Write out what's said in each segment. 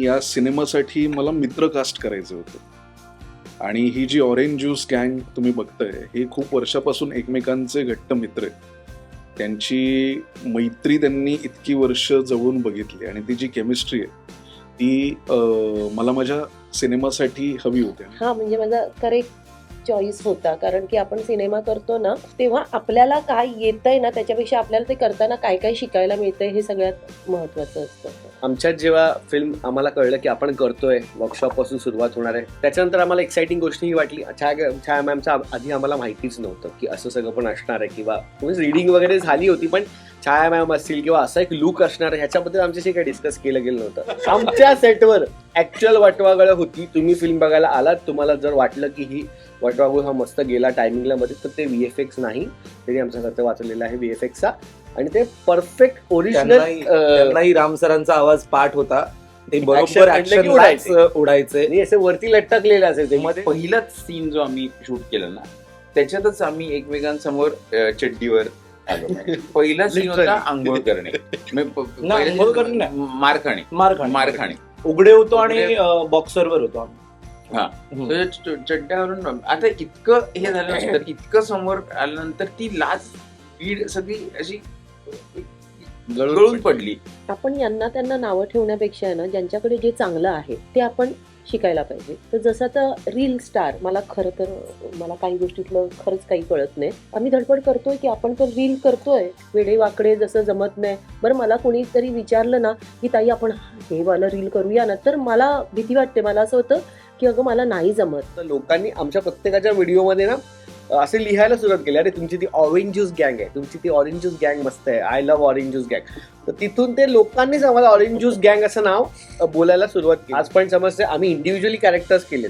या सिनेमासाठी मला मित्र कास्ट करायचे होते आणि ही जी ऑरेंज ज्यूस गँग तुम्ही बघताय हे खूप वर्षापासून एकमेकांचे घट्ट मित्र आहेत. त्यांची मैत्री त्यांनी इतकी वर्ष जवळून बघितली आणि ती जी केमिस्ट्री आहे ती मला माझ्या सिनेमासाठी हवी होती. हा म्हणजे माझा करेक्ट चॉईस होता, कारण की आपण सिनेमा करतो ना तेव्हा आपल्याला काय येतंय ना त्याच्यापेक्षा आपल्याला ते करताना काय काय शिकायला मिळतंय हे सगळ्यात महत्वाचं असतं. आमच्यात जेव्हा फिल्म आम्हाला कळलं की आपण करतोय, वर्कशॉप पासून सुरुवात होणार आहे, त्याच्यानंतर आम्हाला एक्साइटिंग गोष्ट ही वाटली. छाया मॅमचा आधी आम्हाला माहितीच नव्हतं की असं सगळं पण असणार आहे, किंवा रीडिंग वगैरे झाली होती, पण छाया मॅम असतील किंवा असा एक लुक असणार आहे ह्याच्याबद्दल आमच्याशी काही डिस्कस केलं गेलं नव्हतं. आमच्या सेटवर ऍक्च्युअल वटवाघळ होती. तुम्ही फिल्म बघायला आलात, तुम्हाला जर वाटलं की ही वटवाघूळ हा मस्त गेला टायमिंगला मध्ये, तर ते VFX नाही, तरी आमचा खर्च वाचलेला आहे VFXचा, आणि ते परफेक्ट त्यांनाही राम सरांचा आवाज पाठ होता. ते बरोबर Action उडायचे. उडायचे आणि असे वरती लटकलेले असायचे. मध्ये पहिलाच सीन जो आम्ही शूट केला ना त्याच्यातच आम्ही एकमेकांसमोर चड्डीवर आलो. पहिला सीन होता आंघोळ करणे, आंघोळ करणे नाही. मार खाणे. उघडे होतो आणि बॉक्सरवर होतो आम्ही. हा, चड्ड्यावरून आता इतकं हे झालं नंतर, इतकं समोर आल्यानंतर ती लाज पीड सगळी अशी गळून पडली. आपण यांना त्यांना नावं ठेवण्यापेक्षा ना ज्यांच्याकडे जे चांगलं आहे ते आपण शिकायला पाहिजे. तर जसं आता रील स्टार, मला खरं तर मला काही गोष्टीतलं खरंच काही कळत नाही. आम्ही धडपड करतोय की आपण तर रील करतोय, वेडे वाकडे जसं जमत नाही. बरं, मला कोणीतरी विचारलं ना की ताई आपण हे वाला रील करूया ना, तर मला भीती वाटते. मला असं होतं की अगं मला नाही जमत. तर लोकांनी आमच्या प्रत्येकाच्या व्हिडिओमध्ये ना असे लिहायला सुरुवात केली, अरे तुमची ती ऑरेंज ज्यूस गँग आहे, तुमची ती ऑरेंज ज्यूस गँग मस्त आहे, आय लव्ह ऑरेंज ज्यूस गँग. तर तिथून ते लोकांनीच आम्हाला ऑरेंज ज्यूस गँग असं नाव बोलायला सुरुवात केली. आज पण समजते आम्ही इंडिव्हिज्युअली कॅरेक्टर्स केलेत,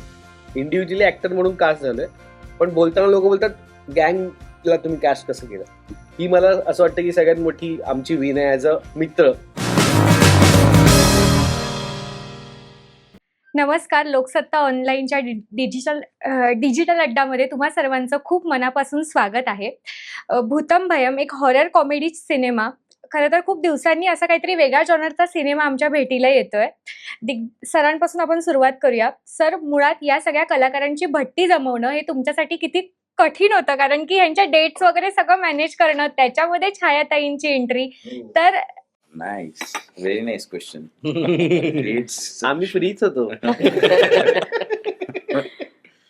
इंडिव्हिज्युअली ऍक्टर म्हणून कास्ट झालोय, पण बोलताना लोक बोलतात गँगला तुम्ही कास्ट कसं केलं. ही मला असं वाटतं की सगळ्यात मोठी आमची विन आहे ॲज अ मित्र. नमस्कार, लोकसत्ता ऑनलाईनच्या डिजिटल अड्डामध्ये तुम्हा सर्वांचं खूप मनापासून स्वागत आहे. भूतम भयम एक हॉरर कॉमेडी सिनेमा. खरं तर खूप दिवसांनी असा काहीतरी वेगळ्या जॉनरचा सिनेमा आमच्या भेटीला येतोय. सरांपासून आपण सुरुवात करूया. सर, मुळात या सगळ्या कलाकारांची भट्टी जमवणं हे तुमच्यासाठी किती कठीण होतं, कारण की ह्यांच्या डेट्स वगैरे सगळं मॅनेज करणं, त्याच्यामध्ये छायाताईंची एंट्री. तर नाईस, व्हेरी नाईस क्वेश्चन. आम्ही फ्रीच होतो.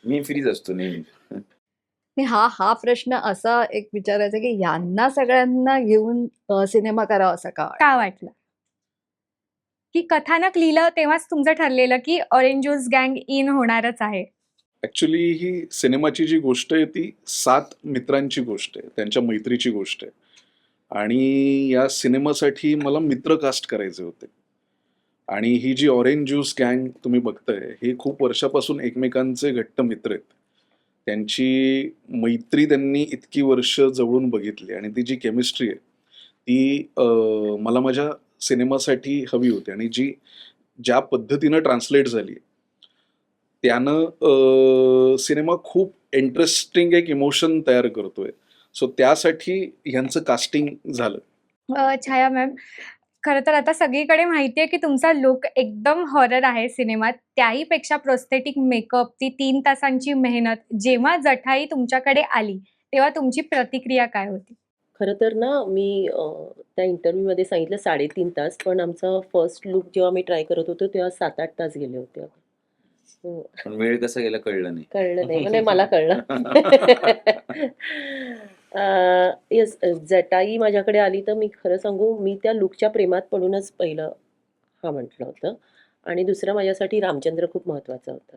मी फ्रीज असतो नेहमी. हा प्रश्न असा एक विचारायचा की यांना सगळ्यांना घेऊन सिनेमा करावा असा का वाटलं की कथानक लिहिलं तेव्हाच तुमचं ठरलेलं की ऑरेंज ज्यूस गँग इन होणारच आहे? ऍक्च्युली ही सिनेमाची जी गोष्ट आहे ती 7 मित्रांची गोष्ट आहे, त्यांच्या मैत्रीची गोष्ट आहे. आणि या सिनेमासाठी मला मित्र कास्ट करायचे होते आणि ही जी ऑरेंज ज्यूस गँग तुम्ही बघताय हे खूप वर्षापासून एकमेकांचे घट्ट मित्र आहेत. त्यांची मैत्री त्यांनी इतकी वर्ष जवळून बघितली आणि ती जी केमिस्ट्री आहे ती मला माझ्या सिनेमासाठी हवी होती. आणि जी ज्या पद्धतीनं ट्रान्सलेट झाली त्यानं सिनेमा खूप इंटरेस्टिंग एक इमोशन तयार करतोय. सो त्यासाठी ह्यांचं कास्टिंग झालं. छाया मॅम, खरं तर आता सगळीकडे माहितीये की तुमचा लुक एकदम हॉरर आहे सिनेमात. त्याही पेक्षा प्रोस्थेटिक मेकअप, ती 3 तासांची मेहनत. जेव्हा जठाई तुमच्याकडे आली तेव्हा तुमची प्रतिक्रिया काय होती? खरं तर ना मी त्या इंटरव्ह्यूमध्ये सांगितलं 3.5 तास, पण आमचा फर्स्ट लुक जेव्हा मी ट्राय करत होतो तेव्हा 7-8 तास गेले होते. पण वेळ कसं गेला कळलं नाही. कळलं नाही, म्हणजे मला कळलं. येस, जटाई माझ्याकडे आली तर मी खरं सांगू, मी त्या लुकच्या प्रेमात पडूनच पहिलं हा म्हटलं होतं. आणि दुसरं माझ्यासाठी रामचंद्र खूप महत्त्वाचा होता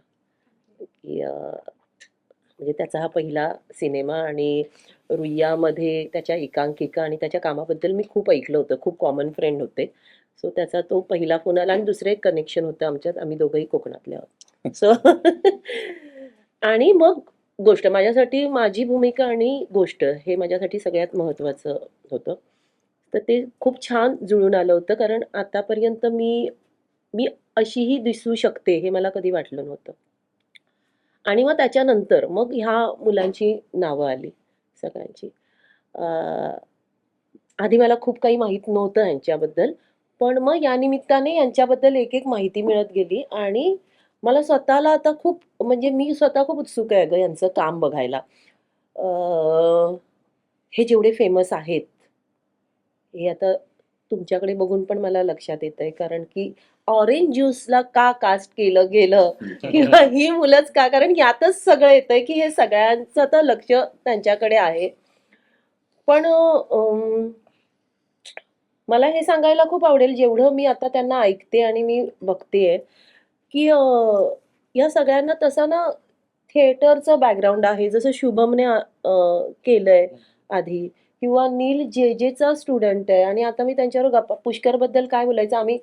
की म्हणजे त्याचा हा पहिला सिनेमा, आणि रुईयामध्ये त्याच्या एकांकिका आणि त्याच्या कामाबद्दल मी खूप ऐकलं होतं, खूप कॉमन फ्रेंड होते. सो त्याचा तो पहिला फोन आला. आणि दुसरं एक कनेक्शन होतं आमच्यात, आम्ही दोघंही कोकणातले आहोत. सो आणि मग गोष्ट माझ्यासाठी, माझी भूमिका आणि गोष्ट हे माझ्यासाठी सगळ्यात महत्त्वाचं होतं. तर ते खूप छान जुळून आलं होतं, कारण आतापर्यंत मी अशीही दिसू शकते हे मला कधी वाटलं नव्हतं. आणि मग त्याच्यानंतर मग ह्या मुलांची नावं आली सगळ्यांची. आधी मला खूप काही माहीत नव्हतं ह्यांच्याबद्दल, पण मग या निमित्ताने यांच्याबद्दल एक एक माहिती मिळत गेली आणि मला स्वतःला आता खूप म्हणजे मी स्वतः खूप उत्सुक आहे ग यांचं काम बघायला. हे जेवढे फेमस आहेत हे आता तुमच्याकडे बघून पण मला लक्षात येतंय कारण की ऑरेंज ज्यूसला का कास्ट केलं गेलं किंवा ही मुलंच का कारण यातच सगळं येतंय की हे सगळ्यांचं तर लक्ष त्यांच्याकडे आहे. पण मला हे सांगायला खूप आवडेल जेवढं मी आता त्यांना ऐकते आणि मी बघतेय की या सगळ्यांना तसं ना थिएटरचं बॅकग्राऊंड आहे जसं शुभमने केलंय आधी किंवा नील जे जेचा स्टुडंट आहे आणि आता मी त्यांच्यावर गप्पा पुष्करबद्दल काय बोलायचं आम्ही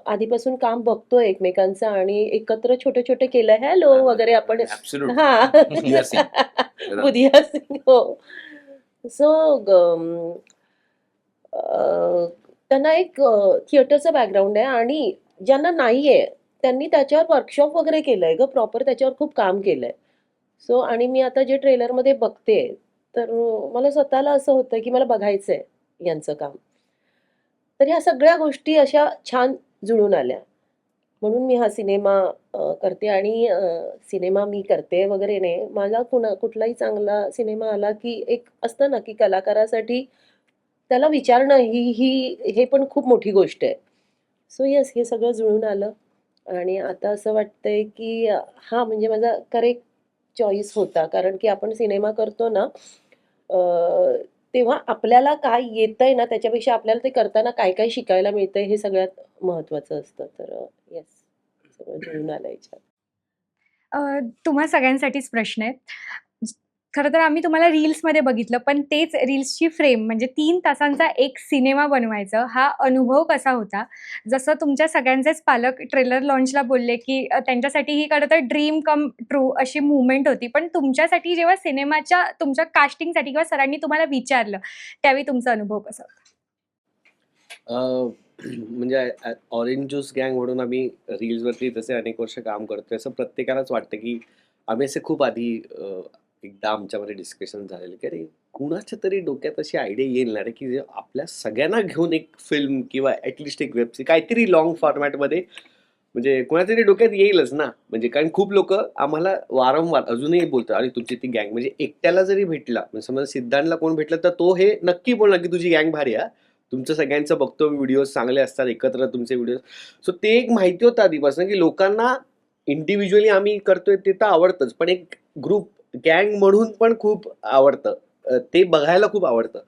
आधीपासून काम बघतोय एकमेकांचं आणि एकत्र छोटे छोटे केलंय हॅलो वगैरे आपण Absolute. हा बुधिया सिंग. बुधिया सिंग हो सो त्यांना एक थिएटरचं बॅकग्राऊंड आहे आणि ज्यांना नाहीये त्यांनी त्याच्यावर वर्कशॉप वगैरे केलंय ग प्रॉपर त्याच्यावर खूप काम केलंय. सो आणि मी आता जे ट्रेलरमध्ये बघते तर मला स्वतःला असं होतं की मला बघायचंय यांचं काम. तर ह्या सगळ्या गोष्टी अशा छान जुळून आल्या म्हणून मी हा सिनेमा करते आणि सिनेमा मी करते वगैरे नाही मला कुठलाही चांगला सिनेमा आला की एक असतं ना की कलाकारासाठी त्याला विचारणं हे पण खूप मोठी गोष्ट आहे. सो येस हे सगळं जुळून आलं आणि आता असं वाटतंय की हा म्हणजे माझा करेक्ट चॉईस होता कारण की आपण सिनेमा करतो ना तेव्हा आपल्याला काय येतंय ना त्याच्यापेक्षा आपल्याला ते करताना काय काय शिकायला मिळतंय हे सगळ्यात महत्वाचं असतं. तर येस सगळं जुळून आलं याच्यात. तुम्हा सगळ्यांसाठीच प्रश्न आहे. खरं तर आम्ही तुम्हाला रील्समध्ये बघितलं, पण तेच रील्सची फ्रेम म्हणजे 3 तासांचा एक सिनेमा बनवायचं, हा अनुभव कसा होता? जसं तुमच्या सगळ्यांचेच पालक ट्रेलर लॉन्चला बोलले, की त्यांच्यासाठी ही खरं तर ड्रीम कम ट्रू अशी मूव्हमेंट होती. पण तुमच्यासाठी जेव्हा सिनेमाच्या तुमच्या कास्टिंगसाठी किंवा सरांनी तुम्हाला विचारलं, त्यावेळी तुमचा अनुभव कसा होता? म्हणजे ऑरेंज ज्यूस गँग म्हणून आम्ही रील्सवरती जसे अनेक वर्ष काम करतोय असं प्रत्येकालाच वाटतं की आम्ही असे खूप आधी एकदा आमच्यामध्ये डिस्कशन झालेलं की अरे कुणाच्या तरी डोक्यात अशी आयडिया येईल ना रे की जे आपल्या सगळ्यांना घेऊन एक फिल्म किंवा ॲटलिस्ट एक वेब काहीतरी लॉंग फॉर्मॅटमध्ये म्हणजे कोणाच्या तरी डोक्यात येईलच ना म्हणजे कारण खूप लोक आम्हाला वारंवार अजूनही बोलतात आणि तुमची ती गँग म्हणजे एकट्याला जरी भेटला म्हणजे समजा सिद्धांतला कोण भेटलं तर तो हे नक्की बोलणार की तुझी गँग भारी आहे तुमचं सगळ्यांचं बघतो व्हिडिओ चांगले असतात एकत्र तुमचे व्हिडिओ सो ते एक माहिती होतं आधीपासून की लोकांना इंडिव्हिज्युअली आम्ही करतोय ते तर आवडतंच पण एक ग्रुप गँग म्हणून पण खूप आवडतं ते बघायला खूप आवडतं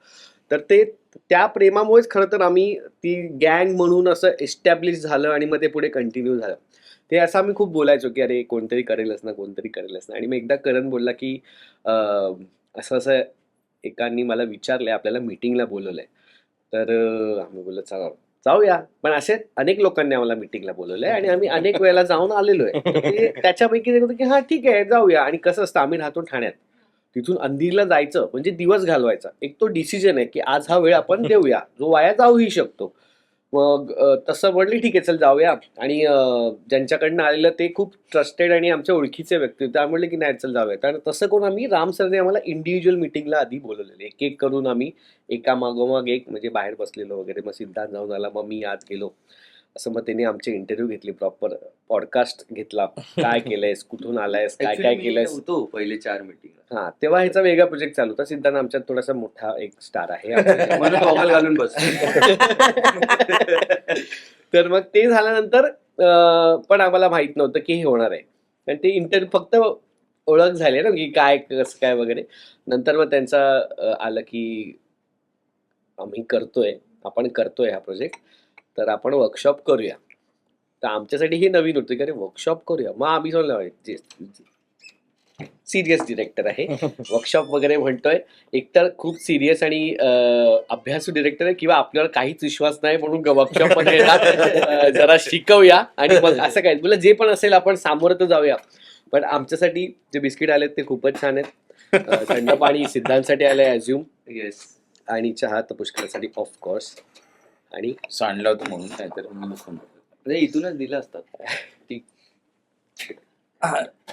तर ते त्या प्रेमामुळेच खरं तर आम्ही ती गँग म्हणून असं एस्टॅब्लिश झालं आणि मग ते पुढे कंटिन्यू झालं ते असं आम्ही खूप बोलायचो की अरे कोणतरी करेलच ना कोणतरी करेलच ना आणि मग एकदा करण बोलला की असं असं एकांनी मला विचारलंय आपल्याला मीटिंगला बोलवलंय तर आम्ही बोललो चला जाऊया पण असे अनेक लोकांनी आम्हाला मीटिंगला बोलवलंय आणि आम्ही अनेक वेळेला जाऊन आलेलो आहे त्याच्यापैकी ते होतं की हा ठीक आहे जाऊया आणि कसं असतं आम्ही राहतो ठाण्यात तिथून अंधीरला जायचं म्हणजे दिवस घालवायचा एक तो डिसिजन आहे की आज हा वेळ आपण देऊया जो वाया जाऊही शकतो मग तसं म्हटलं ठीक आहे चल जाऊया आणि ज्यांच्याकडनं आलेलं ते खूप ट्रस्टेड आणि आमच्या ओळखीचे व्यक्ती होते त्यामुळे की नाही चल जाऊया कारण तसं करून आम्ही राम सरने आम्हाला इंडिव्हिज्युअल मिटिंगला आधी बोलवलेले एक एक करून आम्ही एका मागोमाग एक म्हणजे बाहेर बसलेलो वगैरे मग सिद्धांत जाऊन आला मग मी आत गेलो असं मग त्यांनी आमचे इंटरव्ह्यू घेतली प्रॉपर पॉडकास्ट घेतला काय केलंयस कुठून आलायस काय काय केलंयस होतो पहिले 4 मीटिंग हा तेव्हा ह्याचा वेगळा प्रोजेक्ट चालू होता सिद्धांत आमच्यात थोडासा मोठा एक स्टार आहे म्हणून गॉगल घालून बस तर मग ते झाल्यानंतर पण आम्हाला माहित नव्हतं की हे होणार आहे कारण ते इंटरव्ह्यू फक्त ओळख झाली ना की काय कसं काय वगैरे नंतर मग त्यांचा आलं की आम्ही आपण करतोय हा प्रोजेक्ट तर आपण वर्कशॉप करूया तर आमच्यासाठी हे नवीन होतं की अरे वर्कशॉप करूया मग आम्ही सिरियस डिरेक्टर आहे वर्कशॉप वगैरे म्हणतोय एकतर खूप सिरियस आणि अभ्यासू डिरेक्टर आहे किंवा आपल्यावर काहीच विश्वास नाही म्हणून वर्कशॉप मध्ये जरा शिकवूया आणि मग असं काय बोला जे पण असेल आपण सामोरं तर जाऊया पण आमच्यासाठी जे बिस्किट आलेत ते खूपच छान आहेत थंड पाणी सिद्धांतसाठी आलंय अज्युम येस आणि चहा तर पुष्कळसाठी ऑफकोर्स आणि सांडला होता म्हणून नाहीतर मी नको म्हणतो. इथूनच दिलं असतात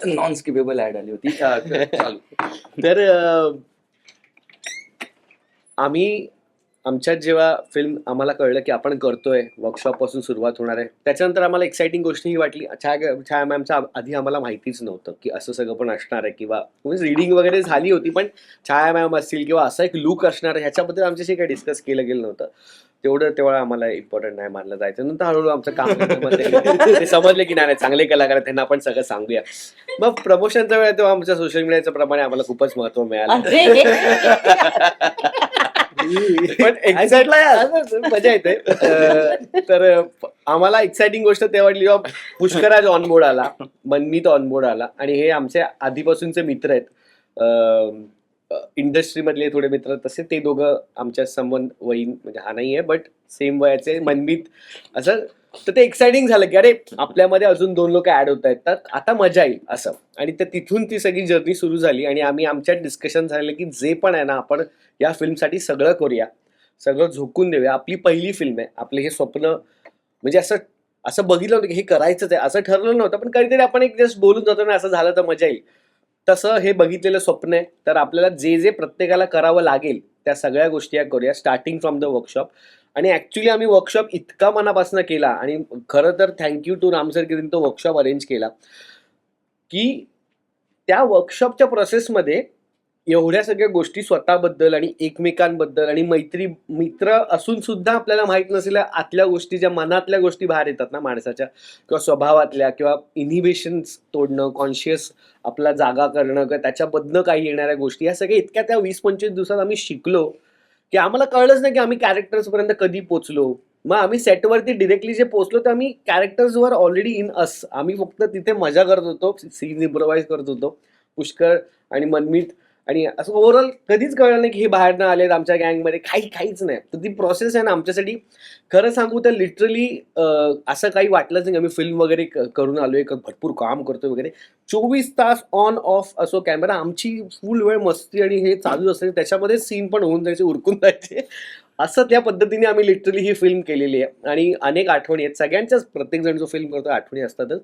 नॉन स्किपेबल ऍड आली होती चालू तर आम्ही आमच्यात जेव्हा फिल्म आम्हाला कळलं की आपण करतोय, वर्कशॉप पासून सुरुवात होणार आहे, त्याच्यानंतर आम्हाला एक्साइटिंग गोष्ट ही वाटली. छाया मॅमचं आधी आम्हाला माहितीच नव्हतं की असं सगळं पण असणार आहे, किंवा रीडिंग वगैरे झाली होती, पण छाया मॅम असतील किंवा असा एक लुक असणार आहे ह्याच्याबद्दल आमच्याशी काही डिस्कस केलं गेलं नव्हतं. तेवढं आम्हाला इम्पॉर्टंट नाही मानलं जायचं. नंतर हळूहळू आमचं काम ते समजले की नाही चांगले कलाकार आहेत, त्यांना आपण सगळं सांगूया. मग प्रमोशनच्या वेळेला तेव्हा आमच्या सोशल मीडियाच्या प्रमाणे आम्हाला खूपच महत्व मिळालं. पण एक्झॅक्टली मजा येते. तर आम्हाला एक्साइटिंग गोष्ट तेव्हा वाटली जेव्हा पुष्कराज ऑनबोर्ड आला, मनमीत ऑनबोर्ड आला, आणि हे आमचे आधीपासूनचे मित्र आहेत, इंडस्ट्री मधले थोडे मित्र. तसे ते दोघं आमच्या संबंध वयीन, म्हणजे हा नाही आहे बट सेम वयाचे, मनमीत असं. तर ते एक्साइटिंग झालं की अरे आपल्यामध्ये अजून 2 लोक ऍड होत आहेत, तर आता मजा येईल असं. आणि तिथून ती सगळी जर्नी सुरू झाली, आणि आम्ही आमच्यात डिस्कशन झालं की जे पण आहे ना, आपण या फिल्मसाठी सगळं करूया, सगळं झोकून देऊया. आपली पहिली फिल्म आहे, आपले हे स्वप्न, म्हणजे असं बघितलं होतं की हे करायचंच आहे, असं ठरलं नव्हतं, पण कधीतरी आपण एक जस्ट बोलून जातो ना, असं झालं तर मजा येईल. तसं हे बघितलेलं स्वप्न आहे. तर आपल्याला जे प्रत्येकाला करावं लागेल त्या सगळ्या गोष्टी या करूया, स्टार्टिंग फ्रॉम द वर्कशॉप. आणि ऍक्च्युली आम्ही वर्कशॉप इतका मनापासून केला, आणि खरं तर थँक्यू टू राम सर की त्यांनी तो वर्कशॉप अरेंज केला, की त्या वर्कशॉपच्या प्रोसेसमध्ये एवढ्या सगळ्या गोष्टी स्वतःबद्दल आणि एकमेकांबद्दल, आणि मित्र असून सुद्धा आपल्याला माहित नसलेल्या आतल्या गोष्टी, ज्या मनातल्या गोष्टी बाहेर येतात ना माणसाच्या, किंवा स्वभावातल्या, किंवा इनिबिशन्स तोडणं, कॉन्शियस आपला जागा करणं, किंवा त्याच्याबद्दल काही येणाऱ्या गोष्टी, या सगळ्या इतक्या त्या 20-25 दिवसात आम्ही शिकलो की आम्हाला कळलंच नाही की आम्ही कॅरेक्टर्स पर्यंत कधी पोहोचलो. मग आम्ही सेटवरती डिरेक्टली जे पोहोचलो तर आम्ही कॅरेक्टर्स वर ऑलरेडी इन अस, आम्ही फक्त तिथे मजा करत होतो, सीन इम्प्रोवाइज करत होतो, पुष्कर आणि मनमीत. आणि असं ओव्हरऑल कधीच कळलं नाही की हे बाहेरनं आलेत आमच्या गँगमध्ये, काहीच नाही. तर ती प्रोसेस आहे ना आमच्यासाठी, खरं सांगू तर लिटरली असं काही वाटलंच नाही. आम्ही फिल्म वगैरे करून आलोय, भरपूर काम करतोय वगैरे, 24 तास ऑन ऑफ असो कॅमेरा, आमची फुल वेळ मस्ती आणि हे चालू असायचं, त्याच्यामध्ये सीन पण होऊन जायचे, उरकून जायचे. असं त्या पद्धतीने आम्ही लिटरली ही फिल्म केलेली आहे. आणि अनेक आठवणी आहेत सगळ्यांच्याच, प्रत्येक जण जो फिल्म करतो आठवणी असतातच,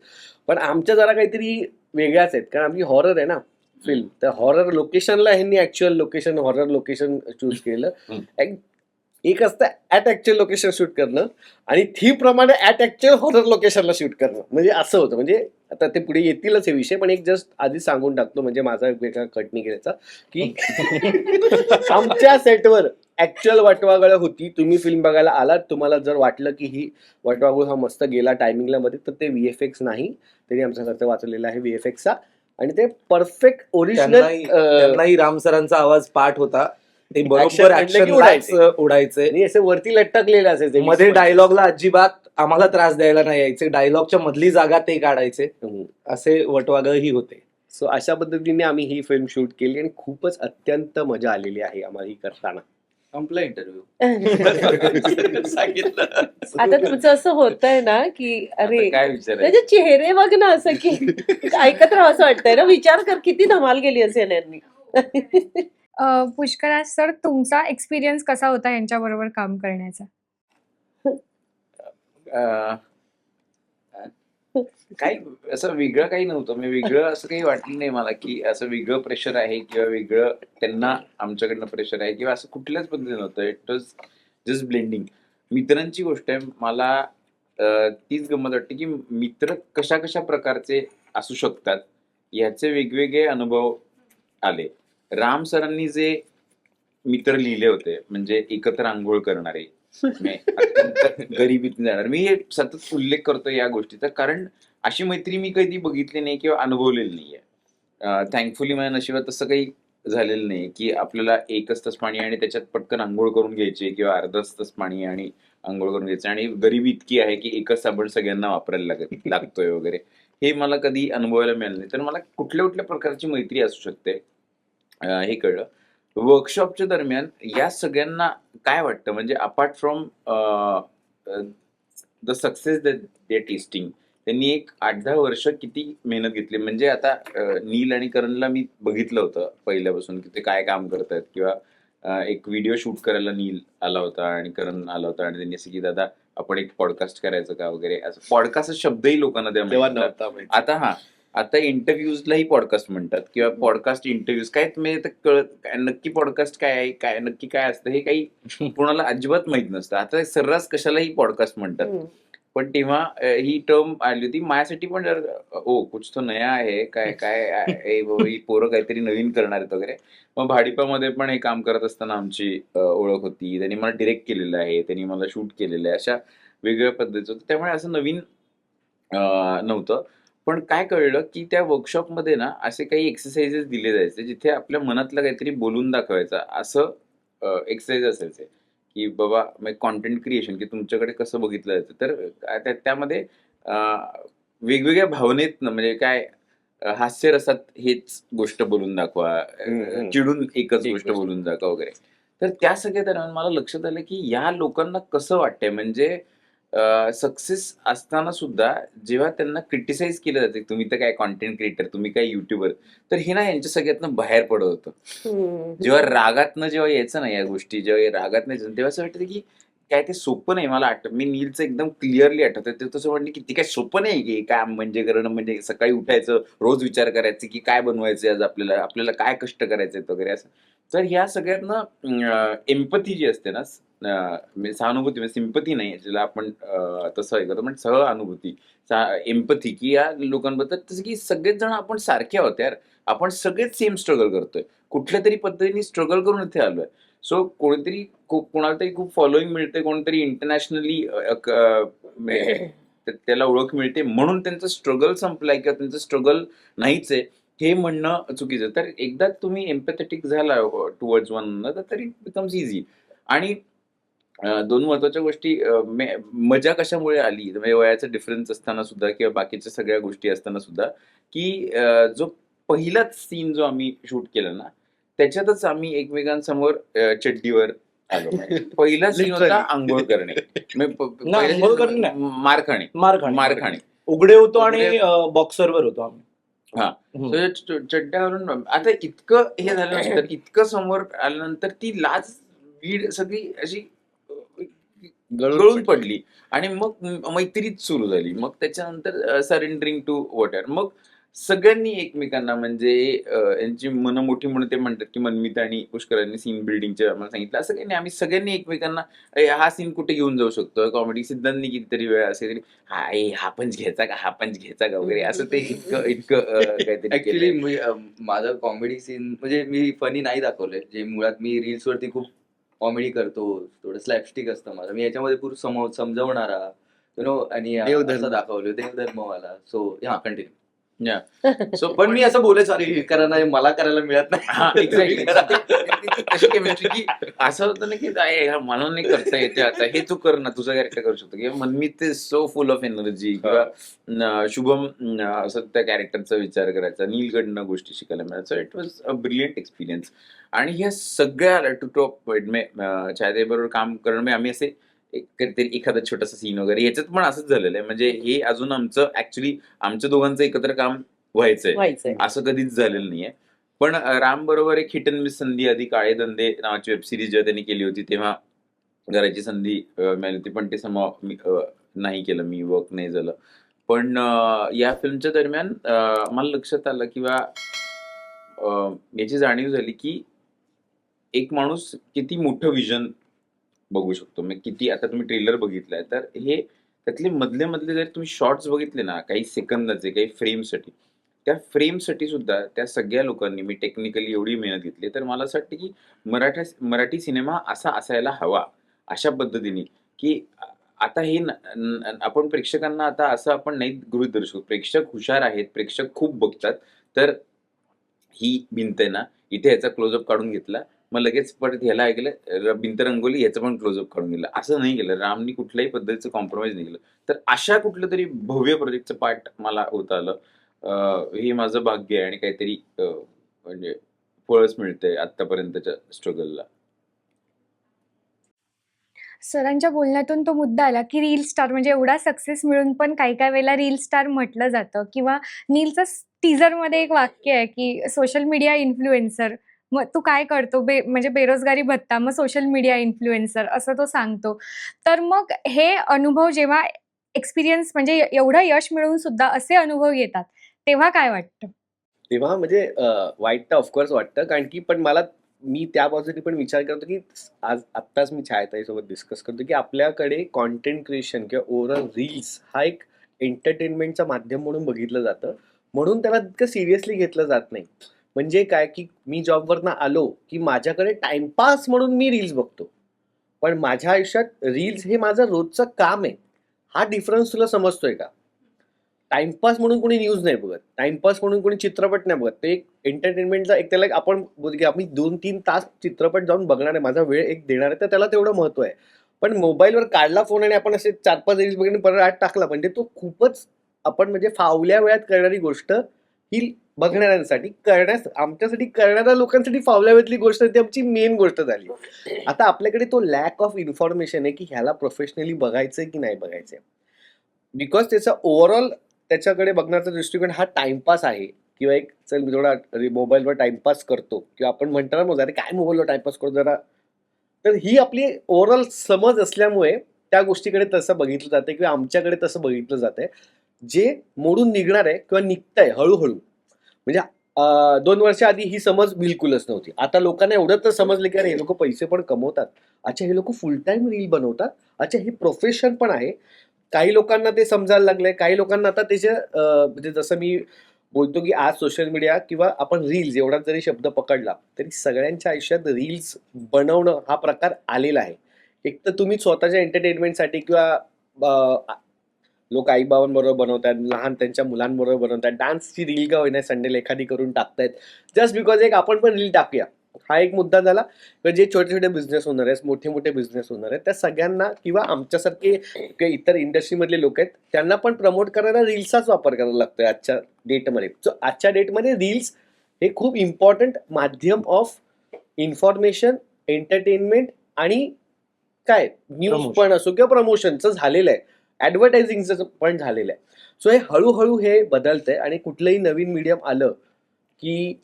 पण आमच्या जरा काहीतरी वेगळ्याच आहेत, कारण आमची हॉरर आहे ना फिल्म. तर हॉरर लोकेशनला ह्यांनी actual location, horror location choose केलं. एक असतं ऍट ऍक्च्युअल लोकेशन शूट करणं, आणि थीम प्रमाणे ऍट ऍक्च्युअल हॉरर लोकेशनला शूट करणं, म्हणजे असं होतं. म्हणजे आता ते पुढे येतीलच हे विषय, पण एक जस्ट आधी सांगून टाकतो, म्हणजे माझा वेगळा कट नाही केल्याचा, की आमच्या सेटवर ऍक्च्युअल वटवागळ होती. तुम्ही फिल्म बघायला आलात, तुम्हाला जर वाटलं की ही वटवागुळ हा मस्त गेला टायमिंगला मध्ये, तर ते VFX नाही, त्यांनी आमचा खर्च वाचवलेला आहे VFXचा, आणि ते परफेक्ट ओरिजिनल. त्यांनाही राम सरांचा आवाज पाठ होता, ते Action बरोबर म्हटलं की ऍक्शन उडायचे. आणि असे वरती लटकलेले असायचे मध्ये डायलॉगला अजिबात आम्हाला त्रास द्यायला नाही यायचे, डायलॉगच्या मधली जागा ते काढायचे, असे वटवागळही होते. सो अशा पद्धतीने आम्ही ही फिल्म शूट केली, आणि खूपच अत्यंत मजा आलेली आहे आम्हाला ही करताना. संपला इंटरव्ह्यू. सांगितलं आता तुमचं असं होतंय ना की अरे आता काय विचारायचं. त्याचे चेहरे बघ ना, असं की ऐकत राहा असं वाटतंय ना. विचार कर किती धमाल गेली असेल यांनी. पुष्कराज सर, तुमचा एक्सपिरियन्स कसा होता यांच्याबरोबर काम करण्याचा? अं, काही असं वेगळं काही नव्हतं. मी वेगळं असं काही वाटलं नाही मला की असं वेगळं प्रेशर आहे, किंवा वेगळं त्यांना आमच्याकडनं प्रेशर आहे, किंवा असं कुठल्याच पद्धतीने नव्हतं. It was just blending. मित्रांची गोष्ट आहे, मला तीच गंमत वाटते की मित्र कशा कशा प्रकारचे असू शकतात याचे वेगवेगळे अनुभव आले. राम सरांनी जे मित्र लिहिले होते, म्हणजे एकत्र आंघोळ करणारे, गरिबीत जाणार, मी हे सतत उल्लेख करतो या गोष्टीचा, कारण अशी मैत्री मी कधी बघितली नाही किंवा अनुभवलेली नाहीये. थँकफुली माझ्या नशिबात तसं काही झालेलं नाही की आपल्याला 1 तास पाणी आणि त्याच्यात पटकन आंघोळ करून घ्यायचे, किंवा अर्धा तास पाणी आणि आंघोळ करून घ्यायचं, आणि गरिबी इतकी आहे की एकच साबण सगळ्यांना वापरायला लागतोय वगैरे, हे मला कधी अनुभवायला मिळालं नाही. तर मला कुठल्या कुठल्या प्रकारची मैत्री असू शकते हे कळलं. वर्कशॉपच्या दरम्यान या सगळ्यांना काय वाटतं, म्हणजे apart from the success they testing, त्यांनी एक 8-10 वर्ष किती मेहनत घेतली. म्हणजे आता नील आणि करणला मी बघितलं होतं पहिल्यापासून की ते काय काम करतात, किंवा एक व्हिडिओ शूट करायला नील आला होता आणि करण आला होता, आणि त्यांनी असं की दादा आपण एक पॉडकास्ट करायचं का वगैरे, असं पॉडकास्ट शब्दही लोकांना तेव्हा तेव्हा नव्हता माहिती. आता आता इंटरव्ह्यूजलाही पॉडकास्ट म्हणतात किंवा पॉडकास्ट इंटरव्ह्यूज काय म्हणजे आता नक्की पॉडकास्ट काय आहे, काय नक्की काय असतं हे काही कोणाला अजिबात माहित नसतं. आता सर्रास कशालाही पॉडकास्ट म्हणतात. हम्म. पण तेव्हा ही टर्म आली होती माझ्यासाठी पण ओ कुछ तो नया आहे काय काय आहे बाबा, ही पोरं काहीतरी नवीन करणार आहेत वगैरे. मग भाडीपामध्ये पण हे काम करत असताना आमची ओळख होती. त्यांनी मला डिरेक्ट केलेलं आहे, त्यांनी मला शूट केलेलं आहे, अशा वेगवेगळ्या पद्धतीचं होतं. त्यामुळे असं नवीन नव्हतं. पण काय कळलं की त्या वर्कशॉपमध्ये ना असे काही एक्सरसाइजेस दिले जायचे जिथे आपल्या मनातलं काहीतरी बोलून दाखवायचं असं एक्सरसाइज असायचे की बाबा कॉन्टेंट क्रिएशन की तुमच्याकडे कसं बघितलं जातं. तर त्यामध्ये वेगवेगळ्या भावनेतनं म्हणजे काय हास्यरसात हेच गोष्ट बोलून दाखवा, चिडून एकच एक गोष्ट गोष्ट. बोलून दाखवा वगैरे. तर त्या सगळ्या दरम्यान मला लक्षात आलं की या लोकांना कसं वाटतंय म्हणजे सक्सेस असताना सुद्धा जेव्हा त्यांना क्रिटिसाइज केलं जाते, तुम्ही तर काय कॉन्टेंट क्रिएटर, तुम्ही काय युट्यूबर, तर हे ना यांच्या सगळ्यातनं बाहेर पडत होतं. जेव्हा रागातनं जेव्हा यायचं ना या गोष्टी, जेव्हा रागातनं यायचं तेव्हा असं वाटतं की काय ते सोपं नाही. मला मी नीलचं एकदम क्लिअरली आठवतं. ते तसं म्हणलं की ती काय सोपं नाही की काम म्हणजे करणं म्हणजे सकाळी उठायचं, रोज विचार करायचे की काय बनवायचं आज आपल्याला, आपल्याला काय कष्ट करायचे वगैरे असं. तर ह्या सगळ्यातनं एम्पथी जी असते ना, म्हणजे सहानुभूती म्हणजे सिंपथी नाही ज्याला आपण तसं हे करतो, पण सहानुभूती, एम्पथी की या लोकांबद्दल तसं की सगळेच जण आपण सारखे आहोत यार. आपण सगळेच सेम स्ट्रगल करतोय. कुठल्या तरी पद्धतीने स्ट्रगल करून इथे आलोय. सो कोणीतरी कोणाला तरी खूप फॉलोईंग मिळते, कोणतरी इंटरनॅशनली त्याला ओळख मिळते म्हणून त्यांचं स्ट्रगल संपलाय किंवा त्यांचं स्ट्रगल नाहीच आहे हे म्हणणं चुकीचं. तर एकदा तुम्ही एम्पॅथेटिक झाला टुवर्ड्स वन तर तरी बिकम्स इझी. आणि दोन महत्वाच्या गोष्टी मजा कशामुळे आली म्हणजे वयाचा डिफरन्स असताना सुद्धा किंवा बाकीच्या सगळ्या गोष्टी असताना सुद्धा की जो पहिलाच सीन जो आम्ही शूट केला ना त्याच्यातच आम्ही एकमेकांसमोर चड्डीवर आलो. पहिला सीन होता Literally. आंघोळ करणे म्हणजे नाही, आंघोळ करणे नाही. मार खाणे. मार खाणे. उघडे होतो आणि उघडे- बॉक्सरवर होतो आम्ही. हा. हम्म. तर चड्ड्यावरून आता इतकं हे झाल्यानंतर इतकं समोर आल्यानंतर ती लाज वीड सगळी अशी गळून पडली आणि मग मैत्रीच सुरू झाली. मग त्याच्यानंतर सरेंडरिंग टू वॉटर. मग सगळ्यांनी एकमेकांना म्हणजे यांची मनं मोठी म्हणून ते म्हणतात की मनमित आणि पुष्करांनी सीन बिल्डिंगच्या आम्हाला सांगितलं. असं काही नाही, आम्ही सगळ्यांनी एकमेकांना हा सीन कुठे घेऊन जाऊ शकतो. कॉमेडी सिद्धांनी कितीतरी वेळा असेल तरी हा पंच घ्यायचा का, हा पंच घ्यायचा का वगैरे असं ते इतकं इतकं काहीतरी ऍक्च्युली केलंय. माझा कॉमेडी सीन म्हणजे मी फनी नाही दाखवलंय. जे मुळात मी रील्स वरती खूप कॉमेडी करतो, थोडं स्लॅपस्टिक असतं माझं. मी याच्यामध्ये पूर्ण समजवणारा आणि देवधर्म. असं दाखवलं देवधर्मवाला. So continue. So, पण मी असं बोलायचं अरे हे करा नाही, मला करायला मिळत हा नाही. एक्झॅक्टली तशी केमिस्ट्री की असं होतं ना की मला नाही करता येते आता हे तू कर ना, तुझा कॅरेक्टर करू शकतो किंवा मनमीत ते सो फुल ऑफ एनर्जी किंवा शुभम असं त्या कॅरेक्टरचा विचार करायचा, नीलकडनं गोष्टी शिकायला मिळायचं. It was a brilliant experience. आणि ह्या सगळ्या टू टॉप छायाताईबरोबर काम करणं म्हणजे आम्ही असे कधीतरी एखादा छोटासा सीन वगैरे याच्यात पण असंच झालेलं आहे. म्हणजे हे अजून आमचं ऍक्च्युली आमच्या दोघांचं एकत्र काम व्हायचंय व्हायचंय. असं कधीच झालेलं नाहीये. पण राम बरोबर एक हिट अँड मिस संधी आधी काळे धंदे नावाची वेब सिरीज जेव्हा त्यांनी केली होती तेव्हा करायची संधी मिळाली होती. पण ते नाही केलं मी, वर्क नाही झालं. पण या फिल्मच्या दरम्यान मला लक्षात आलं किंवा याची जाणीव झाली की एक माणूस किती मोठं विजन बघू शकतो. म्हणजे किती आता तुम्ही ट्रेलर बघितलाय तर हे त्यातले मधले जर तुम्ही शॉर्ट्स बघितले ना काही सेकंदाचे काही फ्रेमसाठी, त्या फ्रेमसाठी सुद्धा त्या सगळ्या लोकांनी मी टेक्निकली एवढी मेहनत घेतली. तर मला असं वाटतं की मराठी सिनेमा असा असायला हवा अशा पद्धतीने की आता हे आपण प्रेक्षकांना आता असं आपण नाही गृहीत धरू शकतो. प्रेक्षक हुशार आहेत, प्रेक्षक खूप बघतात. तर ही भिंत आहे ना इथे याचा क्लोजअप काढून घेतला, मग लगेच परत ह्याला ऐकलं भिंत रंगवली याचं पण क्लोजअप काढून गेलं, असं नाही केलं. रामनी कुठल्याही पद्धतीचं कॉम्प्रोमाइज नाही केलं. तर अशा कुठलं तरी भव्य प्रोजेक्टचं पार्ट मला होता आलं. हे माझं भाग्य आहे आणि काहीतरी म्हणजे फळच मिळतंय आतापर्यंतच्या स्ट्रगलला. सरांच्या बोलण्यातून तो मुद्दा आला की रील स्टार म्हणजे एवढा सक्सेस मिळून पण काही वेळेला रील स्टार म्हटलं जातं किंवा नीलचं टीजरमध्ये एक वाक्य आहे की सोशल मीडिया इन्फ्लुएन्सर. मग तू काय करतो म्हणजे बेरोजगारी भत्ता, मग सोशल मीडिया इन्फ्लुएन्सर असं तो सांगतो. तर मग हे अनुभव जेव्हा एक्सपिरियन्स म्हणजे एवढं यश मिळवून सुद्धा असे अनुभव येतात तेव्हा काय वाटतं? तेव्हा म्हणजे वाईट तर ऑफकोर्स वाटतं, कारण की पण मी त्या बाजूने पण विचार करतो, की आज आत्ताच मी छायाताईसोबत डिस्कस करतो, की आपल्याकडे कॉन्टेंट क्रिएशन किंवा ओव्हरऑल रील्स हा एक एंटरटेनमेंटचं माध्यम म्हणून बघितलं जातं. म्हणून त्याला तितकं सिरियसली घेतलं जात नाही. म्हणजे काय, की मी जॉबवरनं आलो, की माझ्याकडे टाईमपास म्हणून मी रील्स बघतो. पण माझ्या आयुष्यात रील्स हे माझं रोजचं काम आहे. हा डिफरन्स तुला समजतोय का? टाइमपास म्हणून कोणी न्यूज नाही बघत. टाइमपास म्हणून कोणी चित्रपट नाही बघत. ते एक एंटरटेनमेंटचा एक त्याला एक आपण बोलू की आम्ही 2-3 तास चित्रपट जाऊन बघणार आहे. माझा वेळ एक देणार आहे, तर त्याला तेवढं महत्त्व आहे. पण मोबाईलवर काढला फोन आणि आपण असे 4-5 रील्स बघून परत आत टाकला म्हणजे तो खूपच आपण म्हणजे फावल्या वेळात करणारी गोष्ट ही बघणाऱ्यांसाठी आमच्यासाठी करणाऱ्या लोकांसाठी फावल्या वेळातली गोष्ट ती आमची मेन गोष्ट झाली. आता आपल्याकडे तो लॅक ऑफ इन्फॉर्मेशन आहे, की ह्याला प्रोफेशनली बघायचंय की नाही बघायचंय. बिकॉज त्याचा ओव्हरऑल त्याच्याकडे बघण्याचा दृष्टिकोन हा टाइमपास आहे किंवा एक चल मी थोडा मोबाईलवर टाइमपास करतो किंवा आपण म्हणतो ना मग अरे काय मोबाईलवर टाइमपास करतो जरा, तर ही आपली ओव्हरऑल समज असल्यामुळे त्या गोष्टीकडे तसं बघितलं जाते किंवा आमच्याकडे तसं बघितलं जातंय जे मोडून निघणार आहे किंवा निघतंय हळूहळू. म्हणजे 2 वर्ष आधी ही समज बिलकुलच नव्हती. आता लोकांना एवढं तर समजलं की अरे हे लोक पैसे पण कमवतात, अच्छा हे लोक फुल टाइम रील बनवतात, अच्छा हे प्रोफेशन पण आहे. काही लोकांना ते समजायला लागलंय, काही लोकांना आता त्याच्या म्हणजे जसं मी बोलतो की आज सोशल मीडिया किंवा आपण रील्स एवढा जरी शब्द पकडला तरी सगळ्यांच्या आयुष्यात रील्स बनवणं हा प्रकार आलेला आहे. एक तर तुम्ही स्वतःच्या एंटरटेनमेंटसाठी किंवा लोक आईबाबांबरोबर बनवतात, लहान त्यांच्या मुलांबरोबर बनवतात, डान्सची रील का होईना संडेला एखादी करून टाकतायत जस्ट बिकॉज एक आपण पण रील टाकूया. हा एक मुद्दा झाला. जे छोटे छोटे बिझनेस होणार आहेत, मोठे मोठे बिझनेस होणार आहेत, त्या सगळ्यांना किंवा आमच्यासारखे काही इतर इंडस्ट्रीमधले लोक आहेत त्यांना पण प्रमोट करायला रील्सचाच वापर करायला लागतोय आजच्या डेटमध्ये. सो आजच्या डेटमध्ये रील्स हे खूप इम्पॉर्टंट माध्यम ऑफ इन्फॉर्मेशन, एंटरटेनमेंट आणि काय न्यूज पण असो किंवा प्रमोशनचं झालेलं आहे, ऍडव्हर्टायझिंगचं पण झालेलं आहे. सो हे हळूहळू हे बदलतंय आणि कुठलंही नवीन मीडियम आलं की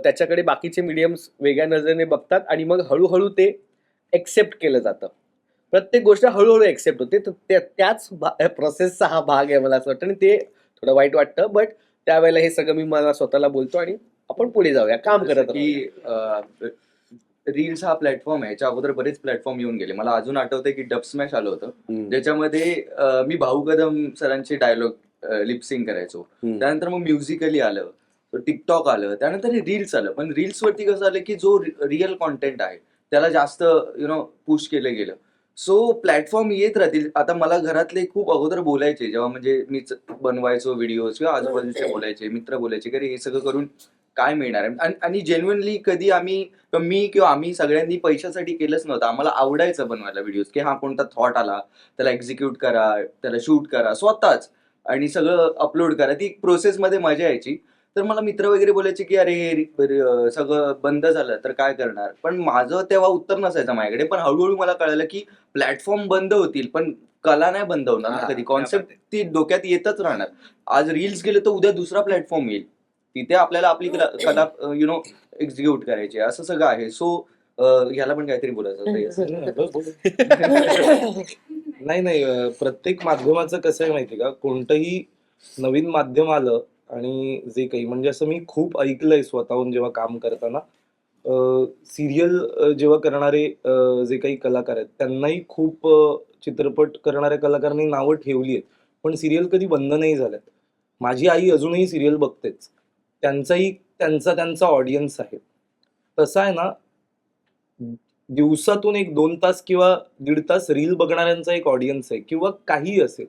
त्याच्याकडे बाकीचे मीडियम्स वेगळ्या नजरेने बघतात आणि मग हळूहळू ते एक्सेप्ट केलं जातं. प्रत्येक गोष्ट हळूहळू एक्सेप्ट होते. तर त्याच प्रोसेसचा हा भाग आहे मला असं वाटतं आणि ते थोडं वाईट वाटतं. बट त्यावेळेला हे सगळं मी मला स्वतःला बोलतो आणि आपण पुढे जाऊया, काम करत राहूया. की रील्स हा प्लॅटफॉर्म आहे. याच्या अगोदर बरेच प्लॅटफॉर्म येऊन गेले. मला अजून आठवतंय की डब स्मॅश आलं होतं, ज्याच्यामध्ये मी भाऊ कदम सरांचे डायलॉग लिपसिंग करायचो. त्यानंतर मग म्युझिकली आलं, टिकटॉक आलं, त्यानंतर हे रील्स आलं. पण रील्स वरती कसं आलं की जो रिअल कॉन्टेंट आहे त्याला जास्त पुश केलं गेलं. सो प्लॅटफॉर्म येत राहतील. आता मला घरातले खूप अगोदर बोलायचे, जेव्हा म्हणजे मीच बनवायचो व्हिडिओज किंवा आजूबाजूचे बोलायचे, मित्र बोलायचे की अरे हे सगळं करून काय मिळणार आहे. आणि जेन्युइनली कधी मी किंवा आम्ही सगळ्यांनी पैशासाठी केलंच नव्हतं. आम्हाला आवडायचं बनवायला व्हिडिओज, की हा कोणता थॉट आला त्याला एक्झिक्यूट करा, त्याला शूट करा स्वतःच आणि सगळं अपलोड करा. ती प्रोसेसमध्ये मजा यायची. तर मला मित्र वगैरे बोलायचे की अरे हे सगळं बंद झालं तर काय करणार. पण माझं तेव्हा उत्तर नसायचं माझ्याकडे. पण हळूहळू मला कळलं की प्लॅटफॉर्म बंद होतील पण कला नाही बंद होणार ना कधी. कॉन्सेप्ट ती डोक्यात येतच राहणार. आज रील्स गेले तर उद्या दुसरा प्लॅटफॉर्म येईल, तिथे आपल्याला आपली कला एक्झिक्यूट करायची असं सगळं आहे. सो ह्याला पण काहीतरी बोलायचं नाही प्रत्येक माध्यमाचं कसं आहे माहिती का, कोणतंही नवीन माध्यम आलं आणि जे काही म्हणजे असं मी खूप ऐकलंय स्वतःहून जेव्हा काम करताना, सिरियल जेव्हा करणारे जे काही कलाकार आहेत त्यांनाही खूप चित्रपट करणाऱ्या कलाकारांनी नावं ठेवली आहेत, पण सिरियल कधी बंद नाही झाल्यात. माझी आई अजूनही सिरियल बघतेच, त्यांचाही त्यांचा ऑडियन्स आहे. तसं आहे ना, दिवसातून 1-2 तास किंवा 1.5 तास रील बघणाऱ्यांचा एक ऑडियन्स आहे किंवा काहीही असेल.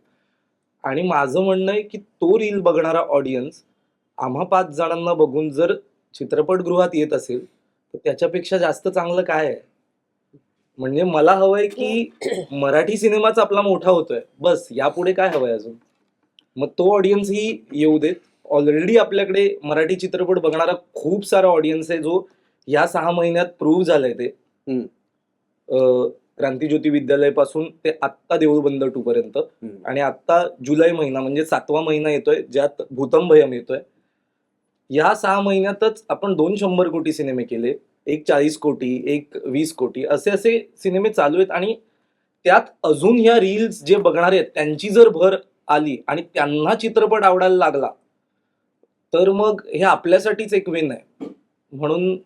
आणि माझं म्हणणं आहे की तो रील बघणारा ऑडियन्स आम्हा 5 जणांना बघून जर चित्रपटगृहात येत असेल तर त्याच्यापेक्षा जास्त चांगलं काय आहे. म्हणजे मला हवंय की मराठी सिनेमाच आपला मोठा होतोय, बस यापुढे काय हवंय अजून. मग तो ऑडियन्स ही येऊ देत. ऑलरेडी आपल्याकडे मराठी चित्रपट बघणारा खूप सारा ऑडियन्स आहे जो या 6 महिन्यात प्रूव्ह झालंय. ते क्रांतिज्योती विद्यालय पासून ते आत्ता देऊळबंद 2 पर्यंत आणि आत्ता जुलै महिना म्हणजे 7वा महिना येतोय ज्यात भूतम भयम येतोय. या 6 महिन्यातच आपण 2 100 कोटी सिनेमे केले, एक 40 कोटी, एक 20 कोटी असे सिनेमे चालू आहेत. आणि त्यात अजून ह्या रील्स जे बघणारे आहेत त्यांची जर भर आली आणि त्यांना चित्रपट आवडायला लागला तर मग हे आपल्यासाठीच एक विन आहे. म्हणून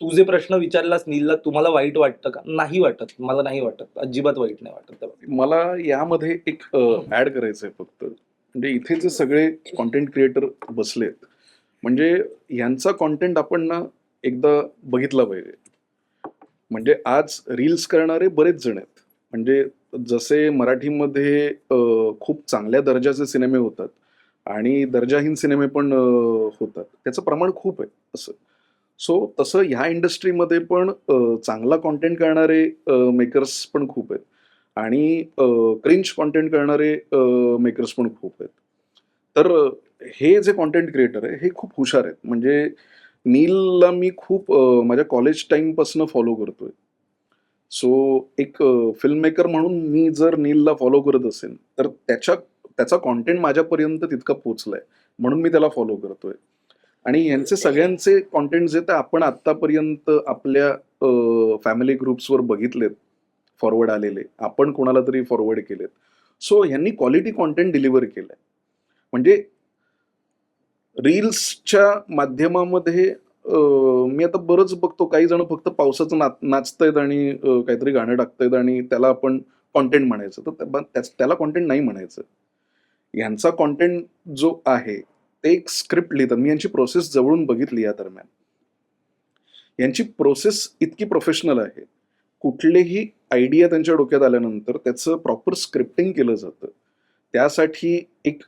तू जे प्रश्न विचारलास नीलला, तुम्हाला वाईट वाटतं का? नाही वाटत, मला नाही वाटत, अजिबात वाईट नाही वाटत त्या बाबतीत. मला यामध्ये एक ऍड करायचं आहे फक्त, म्हणजे इथे जे सगळे कॉन्टेंट क्रिएटर बसलेत, म्हणजे यांचा कॉन्टेंट आपण ना एकदा बघितला पाहिजे. म्हणजे आज रील्स करणारे बरेच जण आहेत. म्हणजे जसे मराठीमध्ये खूप चांगल्या दर्जाचे सिनेमे होतात आणि दर्जाहीन सिनेमे पण होतात, त्याचं प्रमाण खूप आहे असं. सो तसं ह्या इंडस्ट्रीमध्ये पण चांगला कॉन्टेंट करणारे मेकर्स पण खूप आहेत आणि क्रिंज कॉन्टेंट करणारे मेकर्स पण खूप आहेत. तर हे जे कॉन्टेंट क्रिएटर आहे हे खूप हुशार आहेत. म्हणजे नीलला मी खूप माझ्या कॉलेज टाईमपासून फॉलो करतोय. सो एक फिल्म मेकर म्हणून मी जर नीलला फॉलो करत असेल तर त्याचा कॉन्टेंट माझ्यापर्यंत तितका पोचलाय म्हणून मी त्याला फॉलो करतोय. आणि यांचे सगळ्यांचे कॉन्टेंट जे ते आपण आत्तापर्यंत आपल्या फॅमिली ग्रुप्सवर बघितलेत फॉरवर्ड आलेले, आपण कोणाला तरी फॉरवर्ड केलेत. सो ह्यांनी क्वालिटी कॉन्टेंट डिलिव्हर केलंय. म्हणजे रील्सच्या माध्यमामध्ये मी आता बरंच बघतो, काही जण फक्त पावसाचं नाचतायत आणि काहीतरी गाणं टाकतायत आणि त्याला आपण कॉन्टेंट म्हणायचं. तर त्याला कॉन्टेंट नाही म्हणायचं. ह्यांचा कॉन्टेंट जो आहे ते एक स्क्रिप्ट लिहितात. मी यांची प्रोसेस जवळून बघितली या दरम्यान. यांची प्रोसेस इतकी प्रोफेशनल आहे. कुठलीही आयडिया त्यांच्या डोक्यात आल्यानंतर त्याचं प्रॉपर स्क्रिप्टिंग केलं जातं. त्यासाठी एक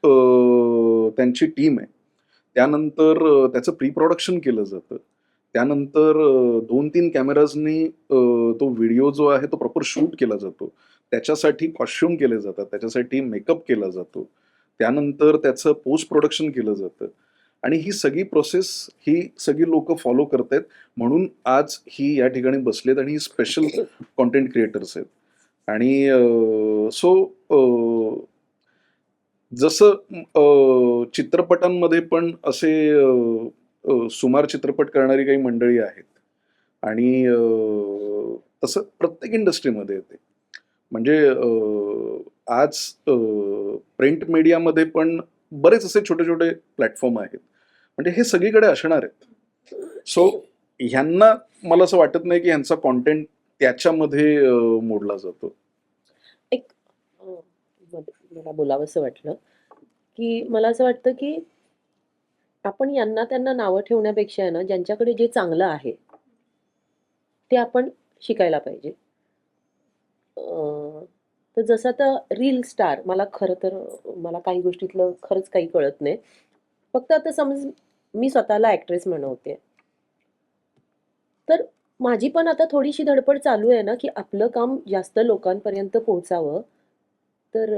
त्यांची टीम आहे. त्यानंतर त्याचं प्री प्रोडक्शन केलं जातं. त्यानंतर 2-3 कॅमेराजनी तो व्हिडिओ जो आहे तो प्रॉपर शूट केला जातो. त्याच्यासाठी कॉस्ट्युम केले जातात, त्याच्यासाठी मेकअप केला जातो. त्यानंतर त्याचं पोस्ट प्रोडक्शन केलं जातं आणि ही सगळी प्रोसेस ही सगळी लोक फॉलो करतायत म्हणून आज ही या ठिकाणी बसलेत आणि स्पेशल कॉन्टेंट क्रिएटर्स आहेत. आणि सो जसं चित्रपटांमध्ये पण असे सुमार चित्रपट करणारी काही मंडळी आहेत आणि तसं प्रत्येक इंडस्ट्रीमध्ये येते. म्हणजे आज प्रिंट मीडियामध्ये पण बरेच असे छोटे छोटे प्लॅटफॉर्म आहेत. म्हणजे हे सगळीकडे असणार आहेत. सो ह्यांना मला असं वाटत नाही की ह्यांचा कॉन्टेंट त्याच्यामध्ये मोडला जातो. एक मला बोलावंसं वाटलं की मला असं वाटतं की आपण यांना त्यांना नावं ठेवण्यापेक्षा आहे ना, ज्यांच्याकडे जे चांगलं आहे ते आपण शिकायला पाहिजे. तर जसं आता रील स्टार, मला खरं तर मला काही गोष्टीतलं खरंच काही कळत नाही. फक्त आता समज मी स्वतःला ॲक्ट्रेस म्हणवते, तर माझी पण आता थोडीशी धडपड चालू आहे ना की आपलं काम जास्त लोकांपर्यंत पोहोचावं. तर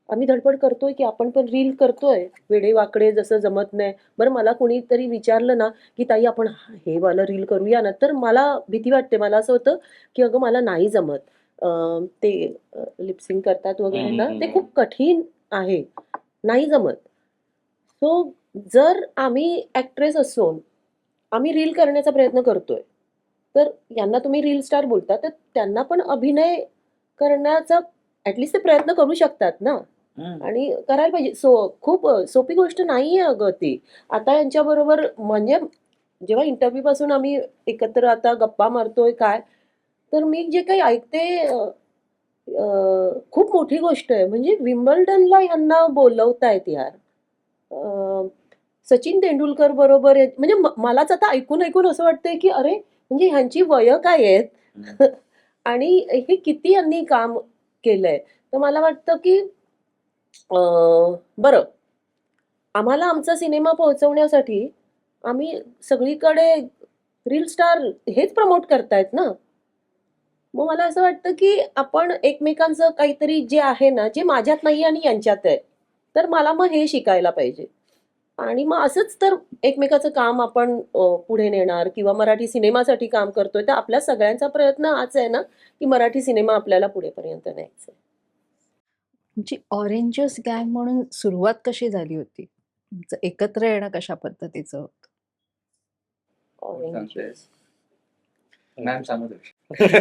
आम्ही धडपड करतोय की आपण पण रील करतोय, वेडे वाकडे जसं जमत नाही. बरं मला कोणीतरी विचारलं ना की ताई आपण हे वालं रील करूया ना, तर मला भीती वाटते. मला असं होतं की अगं मला नाही जमत. ते लिपसिंग करतात वगैरे ना, ते खूप कठीण आहे, नाही जमत. सो जर आम्ही ॲक्ट्रेस असून आम्ही रील करण्याचा प्रयत्न करतोय, तर यांना तुम्ही रील स्टार बोलता, तर त्यांना पण अभिनय करण्याचा ॲटलिस्ट ते प्रयत्न करू शकतात ना. आणि करायला पाहिजे. खूप सोपी गोष्ट नाहीये अगं ती. आता यांच्याबरोबर म्हणजे जेव्हा इंटरव्ह्यू पासून आम्ही एकत्र आता गप्पा मारतोय काय, तर मी जे काही ऐकते खूप मोठी गोष्ट आहे. म्हणजे विम्बल्डनला ह्यांना बोलवतायत यार. सचिन तेंडुलकर बरोबर म्हणजे मलाच आता ऐकून ऐकून असं वाटतंय की अरे म्हणजे ह्यांची वय काय आहेत आणि हे किती यांनी काम केलंय. तर मला वाटतं की बरं, आम्हाला आमचा सिनेमा पोहोचवण्यासाठी आम्ही सगळीकडे रील स्टार हेच प्रमोट करतायत ना. मग मला असं वाटतं की आपण एकमेकांचं काहीतरी जे आहे ना, जे माझ्यात नाही आणि यांच्यात आहे, तर मला मग हे शिकायला पाहिजे. आणि मग असंच तर एकमेकाचं काम आपण पुढे नेणार किंवा मराठी सिनेमासाठी काम करतोय, तर आपल्या सगळ्यांचा प्रयत्न हाच आहे ना की मराठी सिनेमा आपल्याला पुढेपर्यंत न्यायचा आहे. तुमची ऑरेंजस गँग म्हणून सुरुवात कशी झाली होती? तुमचं एकत्र येणं कशा पद्धतीचं होतं? Orange juice. मॅम सांगत होते.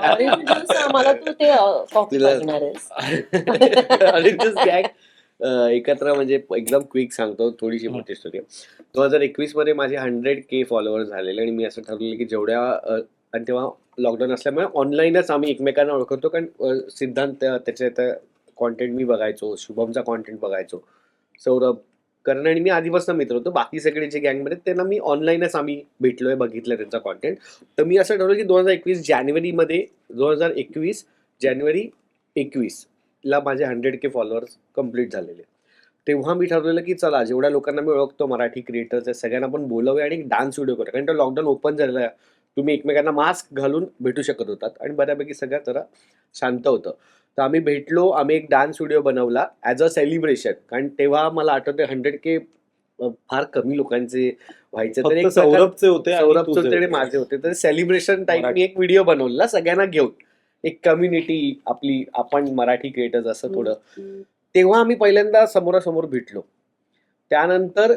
ऑरेंज ज्यूस आम्हाला तू ते कॉफी तिला- लागणार आहेस. ऑरेंजस गँग एकत्र म्हणजे एकदम क्विक सांगतो, थोडीशी मोठी स्टोरी. 2021 मध्ये माझे 100K फॉलोअर्स झालेले आणि मी असं ठरवलं की जेवढ्या आणि तेव्हा लॉकडाऊन असल्यामुळे ऑनलाईनच आम्ही एकमेकांना ओळखतो, कारण सिद्धांत त्याच्या कॉन्टेंट मी बघायचो, शुभमचा कॉन्टेंट बघायचो, सौरभ, करण आणि मी आधीपासून मित्र होतो. बाकी सगळे जे गँगमध्ये त्यांना मी ऑनलाईनच आम्ही भेटलोय, बघितलं त्यांचा कॉन्टेंट. तर मी असं ठरवलं की 2021 जानेवारी 21 ला माझे 100K फॉलोअर्स कम्प्लीट झालेले. तेव्हा मी ठरवलं की चला, जेवढ्या लोकांना मी ओळखतो मराठी क्रिएटर्स सगळ्यांना आपण बोलवूया आणि एक डान्स व्हिडिओ करूया, कारण तो लॉकडाऊन ओपन झालेला आहे. तुम्ही एकमेकांना मास्क घालून भेटू शकत होतात आणि बऱ्यापैकी सगळ्यात जरा शांत होतं. तर आम्ही भेटलो, आम्ही एक डान्स व्हिडिओ बनवला ॲज अ सेलिब्रेशन, कारण तेव्हा मला आठवते 100K फार कमी लोकांचे व्हायचे. तर एक फक्त सौरभचे होते आणि सौरभ तुझे चौधरी होते. माझे होते. तर सेलिब्रेशन टाईप मराठी. मी एक व्हिडिओ बनवला सगळ्यांना घेऊन, एक कम्युनिटी आपली, आपण मराठी क्रिएटर्स असं थोडं. तेव्हा आम्ही पहिल्यांदा समोरासमोर भेटलो. त्यानंतर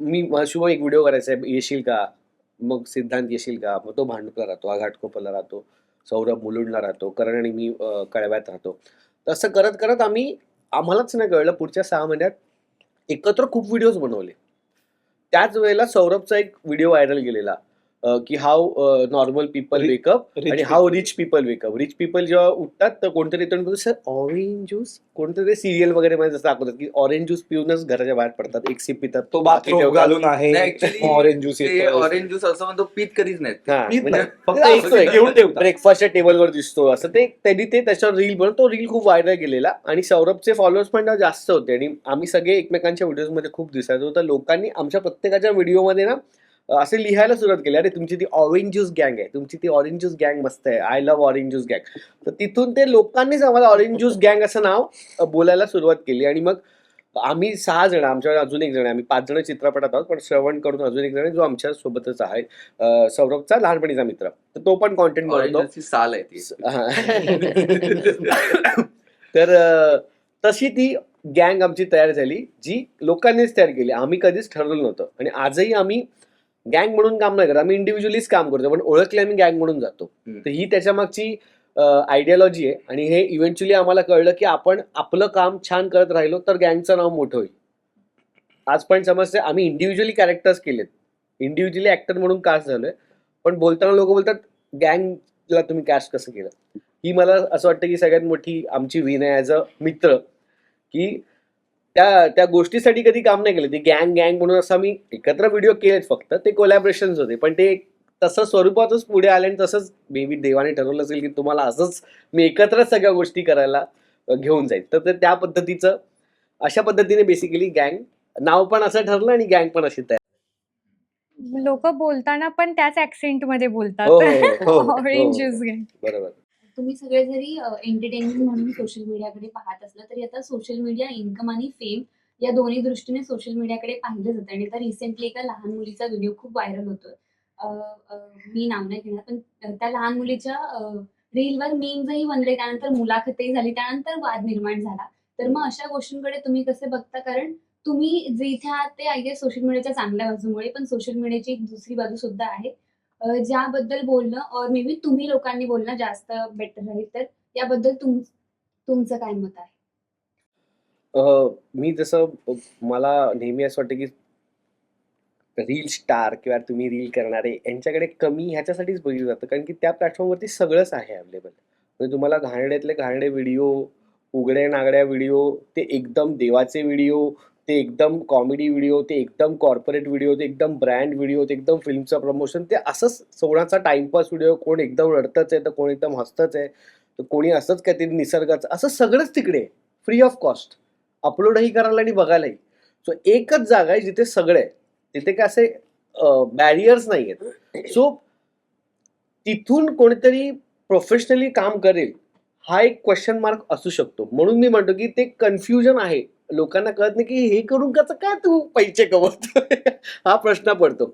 मी शुभ एक व्हिडिओ करायचा आहे, येशील का? मग सिद्धांत येशील का? मग तो भांडुपला राहतो, घाटकोपरला राहतो, सौरभ मुलुंडला राहतो, करण आणि मी कळव्यात राहतो. तसं करत करत आम्हालाच नाही कळलं, पुढच्या 6 महिन्यात एकत्र खूप व्हिडिओज बनवले. त्याच वेळेला सौरभचा एक व्हिडिओ व्हायरल गेलेला की हाऊ नॉर्मल पीपल वेकअप आणि how rich people wake up. Rich people जेव्हा उठतात तर कोणतरी येतो, सर ऑरेंज ज्यूस, कोणतरी सिरियल वगैरे मध्ये जसं दाखवतात की ऑरेंज ज्यूस पिऊनच घराच्या बाहेर पडतात, एक सिप पितात, तो बाथरूम घालून आहे, ऑरेंज ज्यूस येतो. ऑरेंज ज्यूस असं म्हणतो, पीत कधीच नाहीत. पीत नाही, फक्त फक्त एक sip घेऊन ठेवतात. ब्रेकफास्टच्या टेबलवर दिसतो असं. त्यांनी त्याच्यावर रील बनवून तो रील खूप व्हायरल गेलेला आणि सौरभचे फॉलोअर्स पण जास्त होते आणि आम्ही सगळे एकमेकांच्या व्हिडिओमध्ये खूप दिसायचो. तर लोकांनी आमच्या प्रत्येकाच्या व्हिडिओमध्ये ना असे लिहायला सुरुवात केली, अरे तुमची ती ऑरेंज ज्यूस गँग आहे, तुमची ती ऑरेंज ज्यूस गँग मस्त आहे, आय लव्ह ऑरेंज ज्यूस गँग. तर तिथून ते लोकांनीच आम्हाला ऑरेंज ज्यूस गँग असं नाव बोलायला सुरुवात केली. आणि मग आम्ही 6 जण, आमच्याकडे अजून एक जण आहे, आम्ही 5 जण चित्रपटात आहोत, पण श्रवण करून अजून एक जण आहे जो आमच्या सोबतच आहे, सौरभचा लहानपणीचा मित्र. तर तो पण कॉन्टेंट ऑरेंज बनवतो. ज्यूसची साल आहे ती. तर तशी ती गँग आमची तयार झाली, जी लोकांनीच तयार केली, आम्ही कधीच ठरवलं नव्हतं. आणि आजही आम्ही गँग म्हणून काम नाही करत, आम्ही इंडिव्हिज्युअलीच काम करतो, पण ओळखले आम्ही गँग म्हणून जातो. तर ही त्याच्या मागची आयडियोलॉजी आहे. आणि हे इव्हेंच्युअली आम्हाला कळलं की आपण आपलं काम छान करत राहिलो तर गँगचं नाव मोठं होईल. आज पण समजते, आम्ही इंडिव्हिज्युअली कॅरेक्टर्स केलेत, इंडिव्हिज्युअली ऍक्टर म्हणून कास्ट झालोय, पण बोलताना लोक बोलतात गँगला तुम्ही कास्ट कसं केलं. ही मला असं वाटतं की सगळ्यात मोठी आमची विन आहे ॲज अ मित्र, की त्या गोष्टीसाठी कधी काम नाही केलं. ते गँग म्हणून असं आम्ही एकत्र व्हिडिओ केलेत, फक्त ते कोलॅबरेशन्स होते, पण ते तसं स्वरूपातच पुढे आले. आणि तसंच मे बी देवाने ठरवलं असेल की तुम्हाला असंच मी एकत्र सगळ्या गोष्टी करायला घेऊन जाईल. तर त्या पद्धतीचं, अशा पद्धतीने बेसिकली गँग नाव पण असं ठरलं आणि गँग पण अशी तयार. लोक बोलताना पण त्याच ऍक्सेंट मध्ये बोलतात. हो, हो, हो, ऑरेंज हो. ज्यूस घे. बरोबर. तुम्ही सगळे जरी एंटरटेनमेंट म्हणून सोशल मीडियाकडे पाहत असला तरी आता सोशल मीडिया इन्कम आणि फेम या दोन्ही दृष्टीने सोशल मीडियाकडे पाहिलं जातं. आणि आता रिसेंटली एका लहान मुलीचा व्हिडिओ खूप व्हायरल होतोय. मी नाव नाही घेणार, पण त्या लहान मुलीच्या रीलवर मीम्सही बनले, त्यानंतर मुलाखतही झाली, त्यानंतर वाद निर्माण झाला. तर मग अशा गोष्टींकडे तुम्ही कसे बघता? कारण तुम्ही जिथे आहात ते आय गेस सोशल मीडियाच्या चांगल्या बाजूमुळे, पण सोशल मीडियाची एक दुसरी बाजू सुद्धा आहे, ज्याबद्दल बोलणं और मे बी तुम्ही लोकांनी बोलणं जास्त बेटर राहील. तर याबद्दल तुमचं काय मत आहे? मी जसं मला नेहमी असं वाटतं की रील स्टार किंवा तुम्ही रील करणारे यांच्याकडे कमी ह्याच्यासाठीच बघितलं जातं, कारण की त्या प्लॅटफॉर्मवरती सगळंच आहे अवेलेबल. म्हणजे तुम्हाला घाणेरड्यातले घाणेरडे व्हिडिओ, उघड्या नागड्या व्हिडिओ, ते एकदम देवाचे व्हिडिओ, ते एकदम कॉमेडी व्हिडिओ, ते एकदम कॉर्पोरेट व्हिडिओ, ते एकदम ब्रँड व्हिडिओ, ते एकदम फिल्मचं प्रमोशन, ते असंच सोळाचा टाइमपास व्हिडिओ, कोण एकदम रडतच आहे तर कोण एकदम हसतच आहे, तर कोणी असंच काहीतरी निसर्गाचं, असं सगळंच तिकडे फ्री ऑफ कॉस्ट अपलोडही करायला आणि बघायलाही. सो एकच जागा आहे जिथे सगळं आहे, तिथे काय असे बॅरियर्स नाही आहेत. सो तिथून कोणीतरी प्रोफेशनली काम करेल हा एक क्वेश्चन मार्क असू शकतो. म्हणून मी म्हणतो की ते कन्फ्युजन आहे, लोकांना कळत नाही की हे करून कसं काय तू पैसे कमवतो हा प्रश्न पडतो.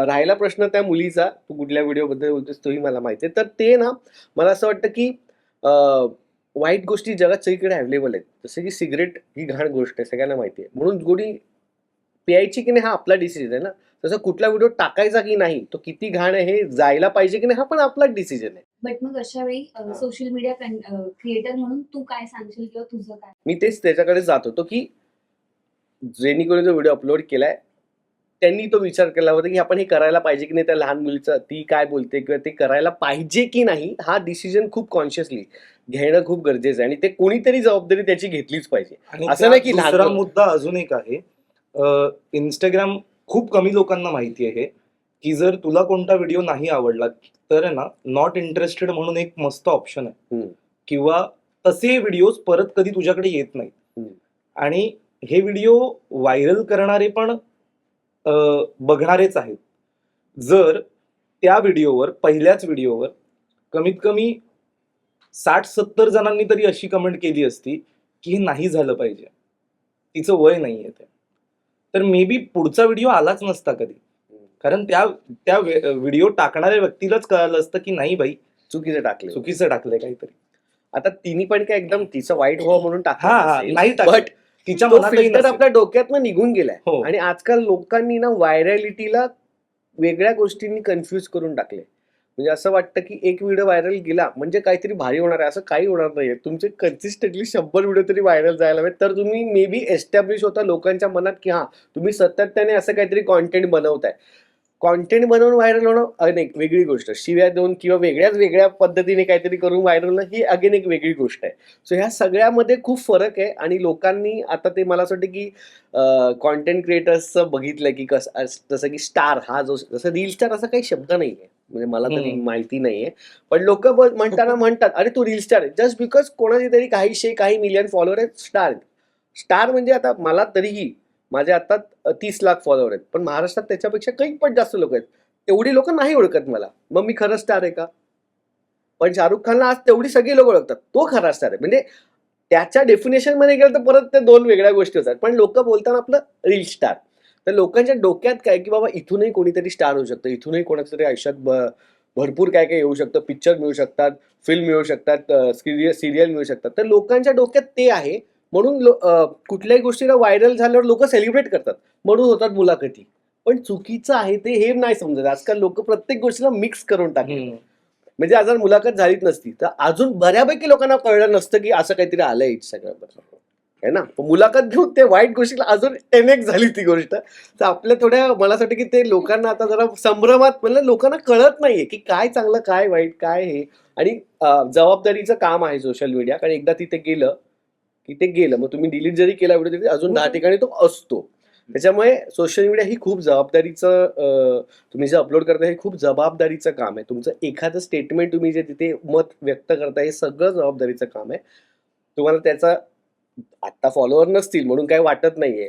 राहिला प्रश्न त्या मुलीचा, तू कुठल्या व्हिडिओबद्दल बोलतोस तोही मला माहिती आहे. तर ते ना, मला असं वाटतं की वाईट गोष्टी जगात सगळीकडे अवेलेबल आहेत. जसं की सिगरेट ही घाण गोष्ट आहे, सगळ्यांना माहिती आहे, म्हणून गोडी प्यायची की नाही हा आपला डिसिजन आहे ना. तसं कुठला व्हिडिओ टाकायचा की नाही, तो किती घाण आहे, हे जायला पाहिजे की नाही, हा पण आपला डिसिजन आहे. बट मग अशा वेळी सोशल मीडिया क्रिएटर म्हणून तू काय सांगशील किंवा तुझं काय? मी तेच त्याच्याकडे जात होतो की ज्यांनी कोणी जो व्हिडिओ अपलोड केलाय त्यांनी तो विचार केला होता की आपण हे करायला पाहिजे की नाही, त्या लहान मुलीचं ती काय बोलते किंवा ते करायला पाहिजे की नाही, हा डिसिजन खूप कॉन्शियसली घेणं खूप गरजेचं आहे आणि ते कोणीतरी जबाबदारी त्याची घेतलीच पाहिजे. आणि असं त्यात नाही की लहान दुसरा मुलं- मुद्दा अजून एक आहे. इंस्टाग्राम खूप कमी लोकांना माहिती आहे की जर तुला कोणता व्हिडिओ नाही आवडला तर आहे ना, नॉट इंटरेस्टेड म्हणून एक मस्त ऑप्शन आहे, हम्म. किंवा तसे व्हिडिओ परत कधी तुझ्याकडे येत नाही. हम्म. आणि हे व्हिडिओ व्हायरल करणारे पण बघणारेच आहेत. जर त्या व्हिडिओवर, पहिल्याच व्हिडिओवर कमीत कमी 60-70 जणांनी तरी अशी कमेंट केली असती की हे नाही झालं पाहिजे, तिचं वय नाहीये ते, तर मे बी पुढचा व्हिडिओ आलाच नसता कधी. कारण त्या व्हिडिओ टाकणाऱ्या व्यक्तीलाच कळालं असतं की नाही बाई, चुकीचं टाकले. चुकीचं टाकलंय काहीतरी. आता तिने पण काय एकदम तिचं वाईट व्हावं म्हणून हा, नाही टाकलं. बट तिच्या तो मनातही फिल्टर नसेल. आपल्या डोक्यातनं निघून गेलाय. हो. आणि आजकाल लोकांनी ना व्हायरॅलिटीला वेगळ्या गोष्टींनी कन्फ्युज करून टाकले. म्हणजे असं वाटतं की एक व्हिडिओ व्हायरल गेला म्हणजे काहीतरी भारी होणार आहे, असं काही होणार नाहीये. तुमचे कन्सिस्टंटली 100 व्हिडिओ तरी व्हायरल जायला हवेत, तर तुम्ही मे बी एस्टॅब्लिश होता लोकांच्या मनात की हा तुम्ही सातत्याने असं काहीतरी कॉन्टेंट बनवताय. कॉन्टेंट बनवून व्हायरल होणं अनेक वेगळी गोष्ट, शिव्या देऊन किंवा वेगळ्या पद्धतीने काहीतरी करून व्हायरल होणं ही अगेन एक वेगळी गोष्ट आहे. सो ह्या सगळ्यामध्ये खूप फरक आहे आणि लोकांनी आता ते मला असं वाटतं की कॉन्टेंट क्रिएटर्सचं बघितलं की कसं, जसं की स्टार हा जो, जसं रील स्टार असा काही शब्द नाहीये, म्हणजे मला तरी माहिती नाहीये, पण लोक म्हणतात अरे तू रील स्टार आहे, जस्ट बिकॉज कोणाची तरी काही मिलियन फॉलोअर आहेत, स्टार म्हणजे आता मला तरीही माझे आता 30 लाख फॉलोअर आहेत, पण महाराष्ट्रात त्याच्यापेक्षा काही पण जास्त लोक आहेत. एवढी लोक नाही ओळखत मला, मग मी खरं स्टार आहे का? पण शाहरुख खानला आज तेवढी सगळी लोक ओळखतात, तो खरा स्टार आहे. म्हणजे त्याच्या डेफिनेशन मध्ये गेलं तर परत ते दोन वेगळ्या गोष्टी होतात. पण लोक बोलताना आपलं रील स्टार, तर लोकांच्या डोक्यात काय की बाबा इथूनही कोणीतरी स्टार होऊ शकतं, इथूनही कोणाचं तरी आयुष्यात भरपूर काय काय येऊ शकतं, पिक्चर मिळू शकतात, फिल्म मिळू शकतात, सिरियल मिळू शकतात. तर लोकांच्या डोक्यात ते आहे, म्हणून कुठल्याही गोष्टीला व्हायरल झाल्यावर लोक सेलिब्रेट करतात, म्हणून होतात मुलाखती. पण चुकीचं आहे ते हे नाही समजत. आजकाल लोक प्रत्येक गोष्टीला मिक्स करून टाकतात. म्हणजे आज जर मुलाखत झालीच नसती तर अजून बऱ्यापैकी लोकांना कळलं नसतं की असं काहीतरी आलंय सगळं आहे ना. मुलाखत घेऊन ते वाईट गोष्टीला अजून 10x झाली ती गोष्ट. तर आपल्या थोड्या मला असं वाटतं की ते लोकांना आता जरा संभ्रमात, म्हणजे लोकांना कळत नाहीये की काय चांगलं काय वाईट काय हे. आणि जबाबदारीचं काम आहे सोशल मीडिया, कारण एकदा तिथे गेलं की ते गेलं, मग तुम्ही डिलीट जरी केला व्हिडिओ तरी अजून 10 ठिकाणी तो असतो. त्याच्यामुळे सोशल मीडिया ही खूप जबाबदारीचं, तुम्ही जे अपलोड करताय हे खूप जबाबदारीचं काम आहे. तुमचं एखादं स्टेटमेंट तुम्ही जे तिथे मत व्यक्त करताय हे सगळं जबाबदारीचं काम आहे. तुम्हाला त्याचा आत्ता फॉलोअर नसतील म्हणून काही वाटत नाहीये.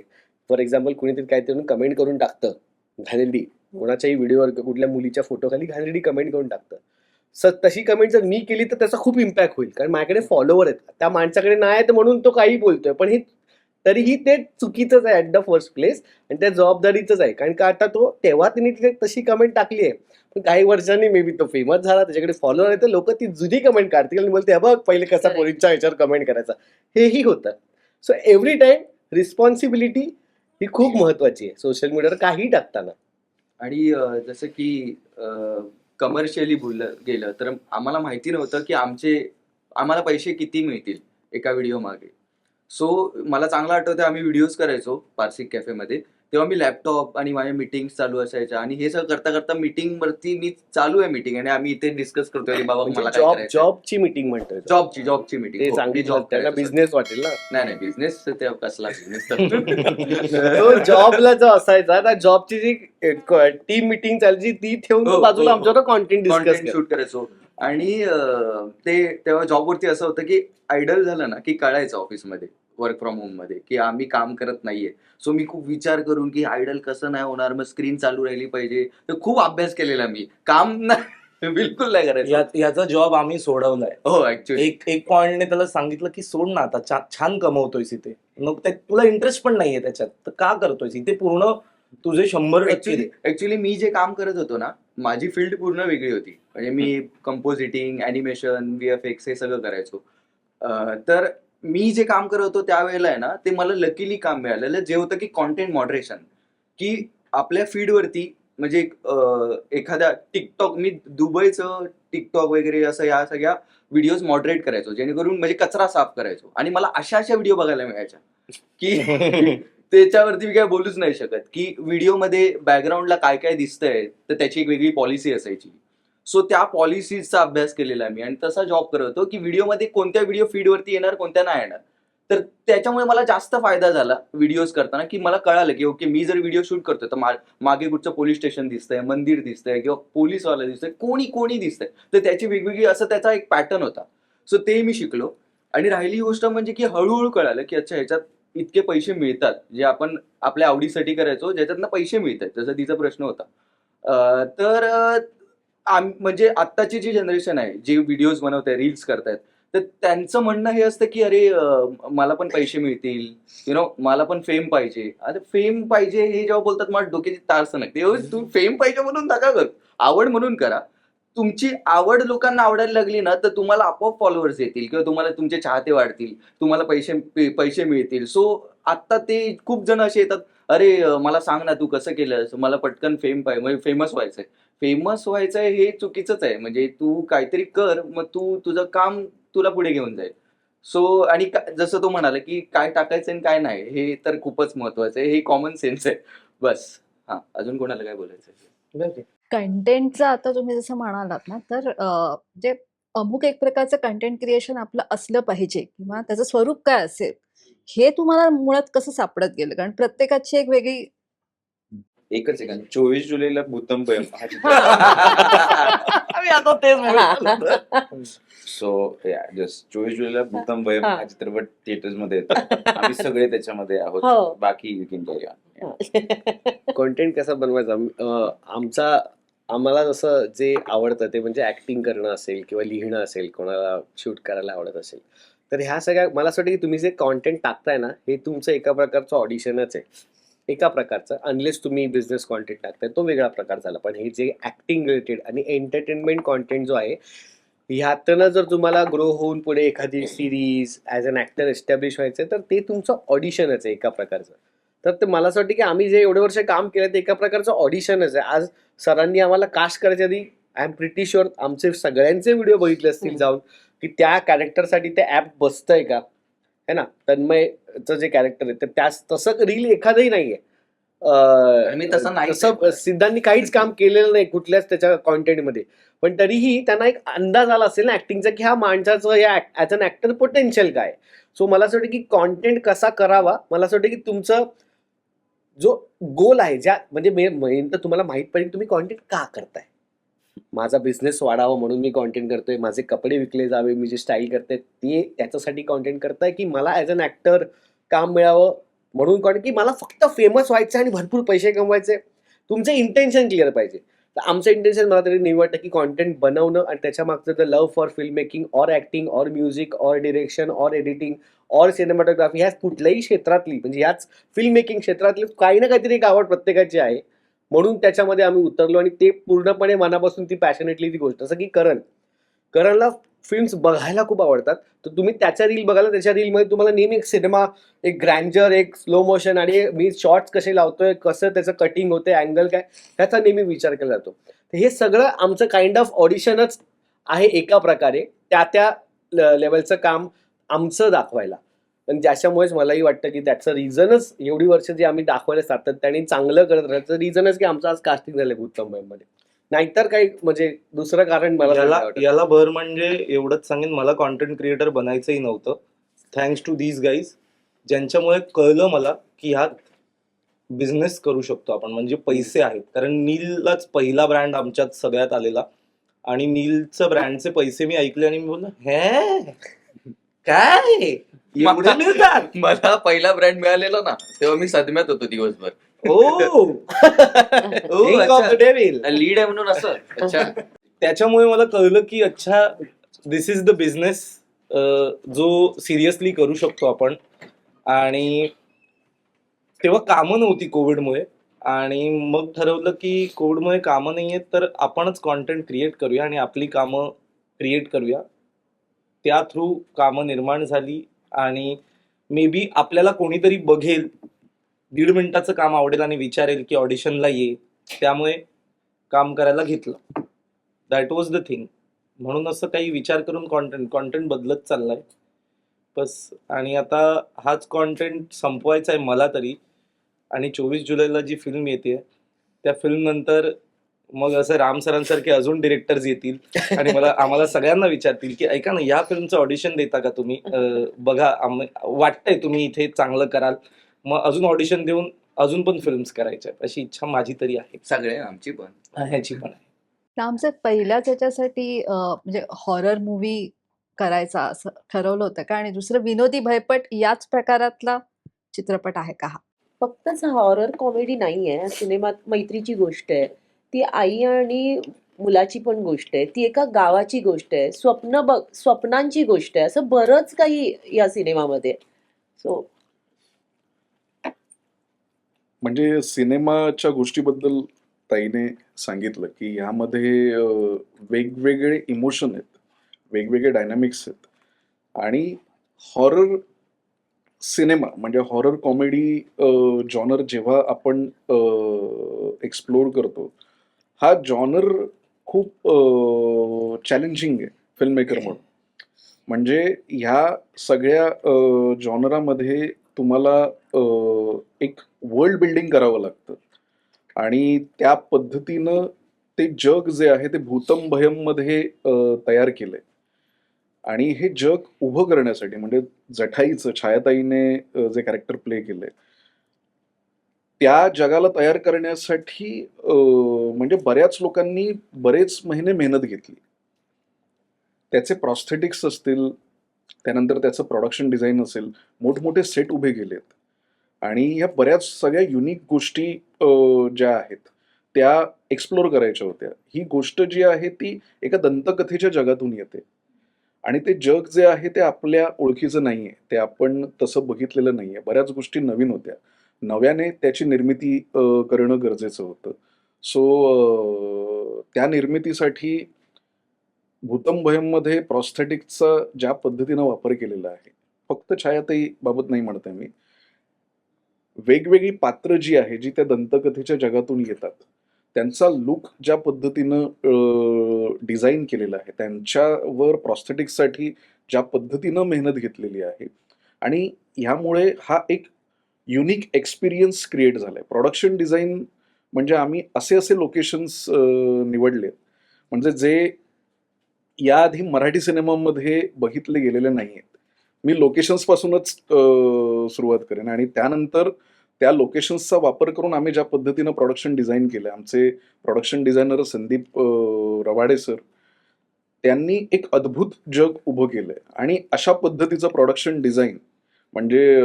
फॉर एक्झाम्पल कुणीतरी काहीतरी कमेंट करून टाकतं घाणेरडी, कोणाच्याही व्हिडिओवर कुठल्या मुलीच्या फोटोखाली घाणेरडी कमेंट करून टाकतं, तशी कमेंट जर मी केली तर त्याचा खूप इम्पॅक्ट होईल, कारण माझ्याकडे फॉलोअर आहेत, त्या माणसाकडे नाही आहेत म्हणून तो काही बोलतोय. पण हे तरीही ते चुकीचंच आहे ऍट द फर्स्ट प्लेस, आणि त्या जबाबदारीचंच आहे. कारण का आता तो तेव्हा तिने तिथे तशी कमेंट टाकली आहे, पण काही वर्षांनी मे बी तो फेमस झाला, त्याच्याकडे फॉलोअर आहे, तर लोक ती जुनी कमेंट काढतील आणि बोलते बघ पहिले कसा पोरींच्या ह्याच्यावर कमेंट करायचा, हेही होतं. सो एव्हरी टाइम रिस्पॉन्सिबिलिटी ही खूप महत्वाची आहे सोशल मीडियावर काही टाकताना. आणि जसं की कमर्शियली बोललं गेलं तर आम्हाला माहिती नव्हतं की आम्हाला पैसे किती मिळतील एका व्हिडिओ मागे. सो मला चांगलं आठवतं आम्ही व्हिडिओज करायचो पारसिक कॅफेमध्ये, तेव्हा मी लॅपटॉप आणि माझ्या मिटिंग्स चालू असायच्या, आणि हे सगळं करता करता मीटिंग वरती मी चालू आहे मीटिंग, आणि आम्ही इथे डिस्कस करतोय की बाबा मला काय करायचं. जॉबची मीटिंग म्हणतोय, जॉबची मीटिंग. ते चांगली जॉब, त्यांना बिझनेस वाटेल ना. नाही बिझनेस ते कसला बिझनेस तो जॉबला जो असायचा त्या जॉबची जी टीम मीटिंग चालायची ती ठेवून हो, बाजूला हो, आमच्यावर कॉन्टेंट डिस्कस कॉन्टेंट शूट करायचो. आणि ते तेव्हा जॉबवरती असं होतं की आयडल झालं ना की कळायचं ऑफिसमध्ये, वर्क फ्रॉम होम मध्ये, की आम्ही काम करत नाहीये. सो मी खूप विचार करून की आयडल कसं नाही होणार, मग स्क्रीन चालू राहिली पाहिजे, तर खूप अभ्यास केलेला मी. काम नाही बिलकुल नाही करायचं. याचा जॉब आम्ही सोडवलाय. हो ऍक्च्युली एक पॉइंटने त्याला सांगितलं की सोड ना आता, छान कमवतोयस इथे, मग तुला इंटरेस्ट पण नाहीये त्याच्यात, तर का करतोयस इथे, पूर्ण तुझे 100% ऍक्च्युली मी जे काम करत होतो ना, माझी फील्ड पूर्ण वेगळी होती. म्हणजे मी कंपोजिटिंग, अॅनिमेशन, VFX हे सगळं करायचो. तर मी जे काम करत होतो त्यावेळेला आहे ना, ते मला लकीली काम मिळालेलं जे होतं की कॉन्टेंट मॉडरेशन, की आपल्या फीडवरती म्हणजे एखाद्या टिकटॉक, मी दुबईचं टिकटॉक वगैरे असं या सगळ्या व्हिडिओज मॉडरेट करायचो, जेणेकरून म्हणजे कचरा साफ करायचो, आणि मला अशा व्हिडिओ बघायला मिळायच्या की त्याच्यावरती मी काय बोलूच नाही शकत, की व्हिडिओमध्ये बॅकग्राऊंडला काय काय दिसतंय तर त्याची एक वेगळी पॉलिसी असायची. सो त्या पॉलिसीजचा अभ्यास केलेला आहे मी, आणि तसा जॉब करत होतो की व्हिडिओमध्ये कोणत्या व्हिडिओ फीडवरती येणार, कोणत्या नाही येणार. तर त्याच्यामुळे मला जास्त फायदा झाला व्हिडिओज करताना, की मला कळालं की ओके, मी जर व्हिडिओ शूट करतोय तर मागे कुठचं पोलीस स्टेशन दिसतंय, मंदिर दिसतंय किंवा पोलीसवाला दिसतंय, कोणी दिसतंय, तर त्याची वेगवेगळी असं त्याचा एक पॅटर्न होता. सो ते मी शिकलो. आणि राहिली गोष्ट म्हणजे की हळूहळू कळालं की अच्छा, ह्याच्यात इतके पैसे मिळतात, जे आपण आपल्या आवडीसाठी करायचो, ज्याच्यातनं पैसे मिळतात, जसं तिचा प्रश्न होता. तर म्हणजे आत्ताची जी जनरेशन आहे, जे व्हिडिओज बनवत आहे, रील्स करतायत, तर त्यांचं म्हणणं हे असतं की अरे मला पण पैसे मिळतील, मला पण फेम पाहिजे. अरे फेम पाहिजे हे जेव्हा बोलतात, मला डोक्याची तार सनकते. तू फेम पाहिजे म्हणून नका कर, आवड म्हणून करा. तुमची आवड लोकांना आवडायला लागली ना, तर तुम्हाला आपोआप फॉलोअर्स येतील किंवा तुम्हाला तुमचे चाहते वाढतील, तुम्हाला पैसे मिळतील. सो आता ते खूप जण असे येतात, अरे मला सांग ना तू कसं केलंस, मला पटकन फेम पाहिजे, म्हणजे फेमस व्हायचंय. फेमस व्हायचंय हे चुकीचंच आहे. म्हणजे तू काहीतरी कर, मग तुझं काम तुला पुढे घेऊन जाईल. सो आणि जसं तो म्हणाला की काय टाकायचं आणि काय नाही, हे तर खूपच महत्वाचं आहे. हे कॉमन सेन्स आहे बस. हा, अजून कोणाला काय बोलायचं? कंटेंटचं आता तुम्ही जसं म्हणालात ना, तर जे अमुक एक प्रकारचं कंटेंट क्रिएशन आपलं असलं पाहिजे किंवा त्याचं स्वरूप काय असेल, हे तुम्हाला मुळात कसं सापडत गेलं? कारण प्रत्येकाची एक वेगळी एकच सेकंद, 24 जुलैला भूतंबयम हा मी आता तेच बोलत होतो. सो जस्ट 24 जुलैला भूतंबयम हा. हा चित्रपट थिएटर्स मध्ये येतो. आम्ही सगळे त्याच्यामध्ये आहोत. हो. बाकी you can carry on. Content कसा बनवायचा, आम्हाला जसं जे आवडतं ते म्हणजे ऍक्टिंग करणं असेल किंवा लिहिणं असेल, कोणाला शूट करायला आवडत असेल, तर ह्या सगळ्या मला असं वाटतं की तुम्ही जे कॉन्टेंट टाकताय ना, हे तुमचं एका प्रकारचं ऑडिशनच आहे. एका प्रकारचं, अनलेस तुम्ही बिझनेस कॉन्टेंट टाकताय तो वेगळा प्रकार झाला. पण हे जे ऍक्टिंग रिलेटेड आणि एंटरटेनमेंट कॉन्टेंट जो आहे, ह्यातनं जर तुम्हाला ग्रो होऊन पुढे एखादी series as an actor establish व्हायचं तर ते तुमचं ऑडिशनच आहे एका प्रकारचं. तर ते मला असं वाटतं की आम्ही जे एवढे वर्ष काम केलं ते एका प्रकारचं ऑडिशनच आहे. आज सरांनी आम्हाला कास्ट करायच्या आधी आय एम प्रिटी शुअर आमचे सगळ्यांचे व्हिडिओ बघितले असतील जाऊन, की त्या कॅरेक्टरसाठी ते ॲप बसतंय का, है ना. तन्मयचं जे कॅरेक्टर आहे तर तसं रील एखादंही नाहीये. मी तसं नाही तसं सिद्धांनी काहीच काम केलेलं नाही कुठल्याच त्याच्या कॉन्टेंटमध्ये. पण तरीही त्यांना एक अंदाज आला असेल ना ऍक्टिंगचा, की ह्या माणसाचं या ॲज अन ऍक्टर पोटेन्शियल काय. सो मला असं वाटतं की कॉन्टेंट कसा करावा, मला असं वाटतं की तुमचं जो गोल आहे, ज्या म्हणजे मेन तर तुम्हाला माहित पाहिजे तुम्ही कॉन्टेंट का करताय. माझा बिझनेस वाढावा म्हणून मी कॉन्टेंट करतोय, माझे कपडे विकले जावे, मी जे स्टाईल करते ते त्याच्यासाठी कॉन्टेंट करताय, की मला ॲज अन ऍक्टर काम मिळावं म्हणून कॉन्टेंट, की मला फक्त फेमस व्हायचं आणि भरपूर पैसे कमवायचे. तुमचं इंटेन्शन क्लिअर पाहिजे. तर आमचं इंटेन्शन मला तरी नाही वाटतं की कॉन्टेंट बनवणं आणि त्याच्या मागचं the love for film making or acting or music or direction or editing or cinematography, ह्या कुठल्याही क्षेत्रातली म्हणजे ह्याच फिल्म मेकिंग क्षेत्रातली काही ना काहीतरी एक आवड प्रत्येकाची आहे. म्हणून त्याच्यामध्ये आम्ही उतरलो आणि ते पूर्णपणे मनापासून ती पॅशनेटली ती गोष्ट. जसं की करणला फिल्म्स बघायला खूप आवडतात. तर तुम्ही त्याच्या रील बघायला, त्याच्या रीलमध्ये तुम्हाला नेहमी एक सिनेमा, एक ग्रँजर, एक स्लो मोशन आणि मी शॉर्ट्स कसे लावतोय, कसं त्याचं कटिंग होते, अँगल काय, ह्याचा नेहमी विचार केला जातो. तर हे सगळं आमचं काइंड ऑफ ऑडिशनच आहे एका प्रकारे, त्या लेवलचं काम आमचं दाखवायला. पण ज्याच्यामुळेच मलाही वाटतं की त्याचं रिझनच एवढी वर्ष जे आम्ही दाखवायला सातत्याने चांगलं करत राहायचं रिझनच की आमचं आज कास्टिंग झालं भूतंबयममध्ये. नाहीतर काही म्हणजे दुसरं कारण मला नाही वाटत. याला भर म्हणजे एवढंच सांगेन, मला कॉन्टेंट क्रिएटर बनायचंही नव्हतं. थँक्स टू दीज गाईज, ज्यांच्यामुळे कळलं मला की ह्यात बिझनेस करू शकतो आपण, म्हणजे पैसे आहेत. कारण नीललाच पहिला ब्रँड आमच्यात सगळ्यात आलेला आणि नीलचं ब्रँडचे पैसे मी ऐकले आणि मी बोललो हे काय एवढे मिळतात. मला पहिला ब्रँड मिळालेला ना, तेव्हा मी सदम्यात होतो दिवसभर. लीड आहे म्हणून असं. अच्छा. त्याच्यामुळे मला कळलं की अच्छा, दिस इज द बिझनेस जो सिरियसली करू शकतो आपण. आणि तेव्हा कामं नव्हती कोविडमुळे, आणि मग ठरवलं की कोविडमुळे कामं नाही आहेत तर आपणच कॉन्टेंट क्रिएट करूया आणि आपली कामं क्रिएट करूया. त्या थ्रू कामं निर्माण झाली आणि मे बी आपल्याला कोणीतरी बघेल 1.5 मिनिटाचं काम आवडेल आणि विचारेल की ऑडिशनला ये, त्यामुळे काम करायला घेतलं. That was the thing. म्हणून असं काही विचार करून कॉन्टेंट बदलत चाललाय बस. आणि आता हाच कॉन्टेंट संपवायचा आहे मला तरी. आणि 24 जुलैला जी फिल्म येते त्या फिल्म नंतर मग असं राम सरांसारखे अजून डिरेक्टर्स येतील आणि आम्हाला सगळ्यांना विचारतील की ऐका ना, या फिल्मचं ऑडिशन देता का तुम्ही, बघा वाटतंय तुम्ही इथे चांगलं कराल, मग अजून ऑडिशन देऊन अजून पण फिल्म्स करायच्या आहेत, अशी इच्छा माझी तरी आहे. सगळे आमची पण. ह्याची पण आहे. आमचं पहिल्याच याच्यासाठी म्हणजे हॉरर मूव्ही करायचा असं ठरवलं होतं का? आणि दुसरं विनोदी भयपट याच प्रकारातला चित्रपट आहे का हा? फक्तच हॉरर कॉमेडी नाही आहे सिनेमात. मैत्रीची गोष्ट आहे ती, आई आणि मुलाची पण गोष्ट आहे ती, एका गावाची गोष्ट आहे, स्वप्नांची गोष्ट आहे, असं बरंच काही या सिनेमामध्ये. सो म्हणजे सिनेमाच्या गोष्टीबद्दल ताईने सांगितलं की ह्यामध्ये वेगवेगळे इमोशन आहेत, वेगवेगळे डायनॅमिक्स आहेत. आणि हॉरर सिनेमा म्हणजे हॉरर कॉमेडी जॉनर जेव्हा आपण एक्सप्लोर करतो, हा जॉनर खूप चॅलेंजिंग आहे फिल्म मेकर म्हणून. म्हणजे ह्या सगळ्या जॉनरामध्ये तुम्हाला एक वर्ल्ड बिल्डिंग करावं लागतं आणि त्या पद्धतीनं ते जग जे आहे ते भूतम भयममध्ये तयार केलंय. आणि हे जग उभं करण्यासाठी म्हणजे जठाईचं छायाताईने जे कॅरेक्टर प्ले केलंय त्या जगाला तयार करण्यासाठी म्हणजे बऱ्याच लोकांनी बरेच महिने मेहनत घेतली. त्याचे प्रॉस्थेटिक्स असतील, त्यानंतर त्याचं प्रोडक्शन डिझाईन असेल, मोठमोठे सेट उभे केलेत. आणि या बऱ्याच सगळ्या युनिक गोष्टी ज्या आहेत त्या एक्सप्लोर करायच्या होत्या. ही गोष्ट जी आहे ती एका दंतकथेच्या जगातून येते आणि ते जग जे आहे ते आपल्या ओळखीचं नाहीये, ते आपण तसं बघितलेलं नाहीये. बऱ्याच गोष्टी नवीन होत्या. नव्याने त्याची निर्मिती करणं गरजेचं होतं. सो त्या निर्मितीसाठी भूतम भयममध्ये प्रॉस्थेटिकचा ज्या पद्धतीनं वापर केलेला आहे, फक्त छायाताई बाबत नाही म्हणत आहे मी, वेगवेगळी पात्र जी आहे जी त्या दंतकथेच्या जगातून येतात त्यांचा लुक ज्या पद्धतीनं डिझाईन केलेला आहे, त्यांच्यावर प्रॉस्थेटिक्ससाठी ज्या पद्धतीनं मेहनत घेतलेली आहे, आणि ह्यामुळे हा एक युनिक एक्सपिरियन्स क्रिएट झालाय. प्रोडक्शन डिझाईन म्हणजे आम्ही असे लोकेशन्स निवडले म्हणजे जे याआधी मराठी सिनेमामध्ये बघितले गेलेले नाही आहेत. मी लोकेशन्स पासूनच सुरुवात करेन आणि त्यानंतर त्या लोकेशन्सचा वापर करून आम्ही ज्या पद्धतीनं प्रोडक्शन डिझाईन केलं, आमचे प्रोडक्शन डिझायनर संदीप रवाडे सर, त्यांनी एक अद्भुत जग उभं केलंय. आणि अशा पद्धतीचं प्रोडक्शन डिझाईन म्हणजे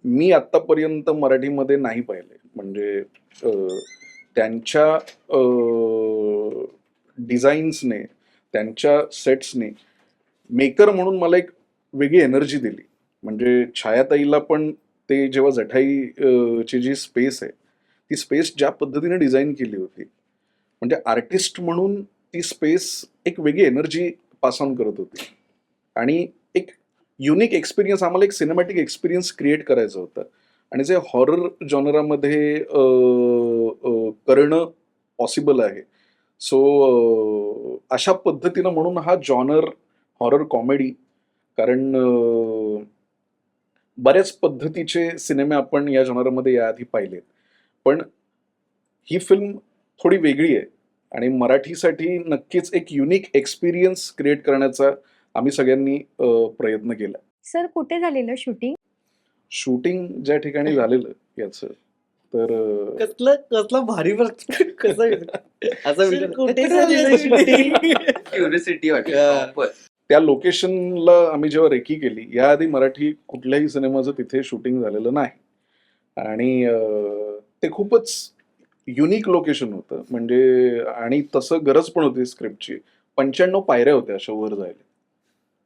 मी आत्तापर्यंत मराठीमध्ये नाही पाहिलंय. म्हणजे त्यांच्या डिझाईन्सने, त्यांच्या सेट्सने मेकर म्हणून मला एक वेगळी एनर्जी दिली. म्हणजे छायाताईला पण ते जेव्हा जठाई ची जी स्पेस आहे ती स्पेस ज्या पद्धतीने डिझाईन केली होती, म्हणजे आर्टिस्ट म्हणून ती स्पेस एक वेगळी एनर्जी पास ऑन करत होती. आणि एक युनिक एक्सपिरियन्स, आम्हाला एक सिनेमॅटिक एक्सपिरियन्स क्रिएट करायचं होतं आणि जे हॉरर जॉनरामध्ये करणं पॉसिबल आहे. सो अशा पद्धतीनं म्हणून हा जॉनर हॉरर कॉमेडी, कारण बऱ्याच पद्धतीचे सिनेमे आपण या जॉनरमध्ये याआधी पाहिलेत, पण ही फिल्म थोडी वेगळी आहे आणि मराठीसाठी नक्कीच एक युनिक एक्सपिरियन्स क्रिएट करण्याचा आम्ही सगळ्यांनी प्रयत्न केला. सर, कुठे झालेलं शूटिंग? शूटिंग ज्या ठिकाणी झालेलं याचं तर कसलं भारी कसं असं Sir, कुठे झालेलं shooting? क्युरियोसिटी वाटते Yeah. proper. त्या लोकेशनला आम्ही जेव्हा रेकी केली, याआधी मराठी कुठल्याही सिनेमाचं तिथे शूटिंग झालेलं नाही आणि ते खूपच युनिक लोकेशन होतं. म्हणजे आणि तसं गरज पण होती स्क्रिप्टची. 95 पायऱ्या होत्या अशा वर जायला.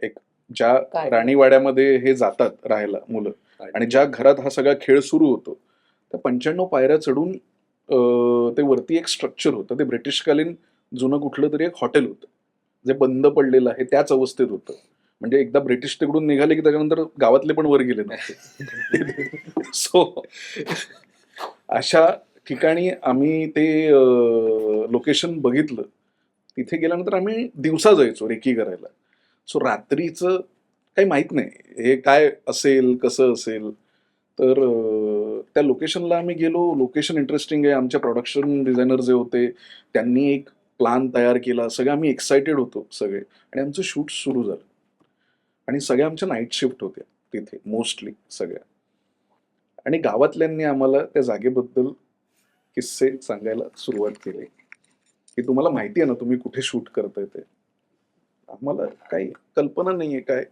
एक ज्या काय? राणीवाड्यामध्ये हे जातात राहायला मुलं आणि ज्या घरात हा सगळा खेळ सुरू होतो, त्या 95 पायऱ्या चढून ते वरती एक स्ट्रक्चर होतं. ते ब्रिटिशकालीन जुनं कुठलं तरी एक हॉटेल होतं जे बंद पडलेलं आहे, त्याच अवस्थेत होतं. म्हणजे एकदा ब्रिटिश तिकडून निघाले की त्याच्यानंतर गावातले पण वर गेले नव्हते. सो अशा ठिकाणी आम्ही ते लोकेशन बघितलं. तिथे गेल्यानंतर आम्ही दिवसा जायचो रेकी करायला. सो रात्रीचं काही माहित नाही हे काय असेल, कसं असेल. तर त्या लोकेशनला आम्ही गेलो. लोकेशन इंटरेस्टिंग आहे. आमच्या प्रोडक्शन डिझायनर जे होते त्यांनी एक प्लॅन तयार केला. सगळे आम्ही एक्सायटेड होतो सगळे आणि आमचं शूट सुरू झालं. आणि सगळ्या आमच्या नाईट शिफ्ट होत्या तिथे मोस्टली सगळ्या. आणि गावातल्यांनी आम्हाला त्या जागेबद्दल किस्से सांगायला सुरुवात केली, की तुम्हाला माहिती आहे ना तुम्ही कुठे शूट करताय ते. आम्हाला काही कल्पना नाहीये काय.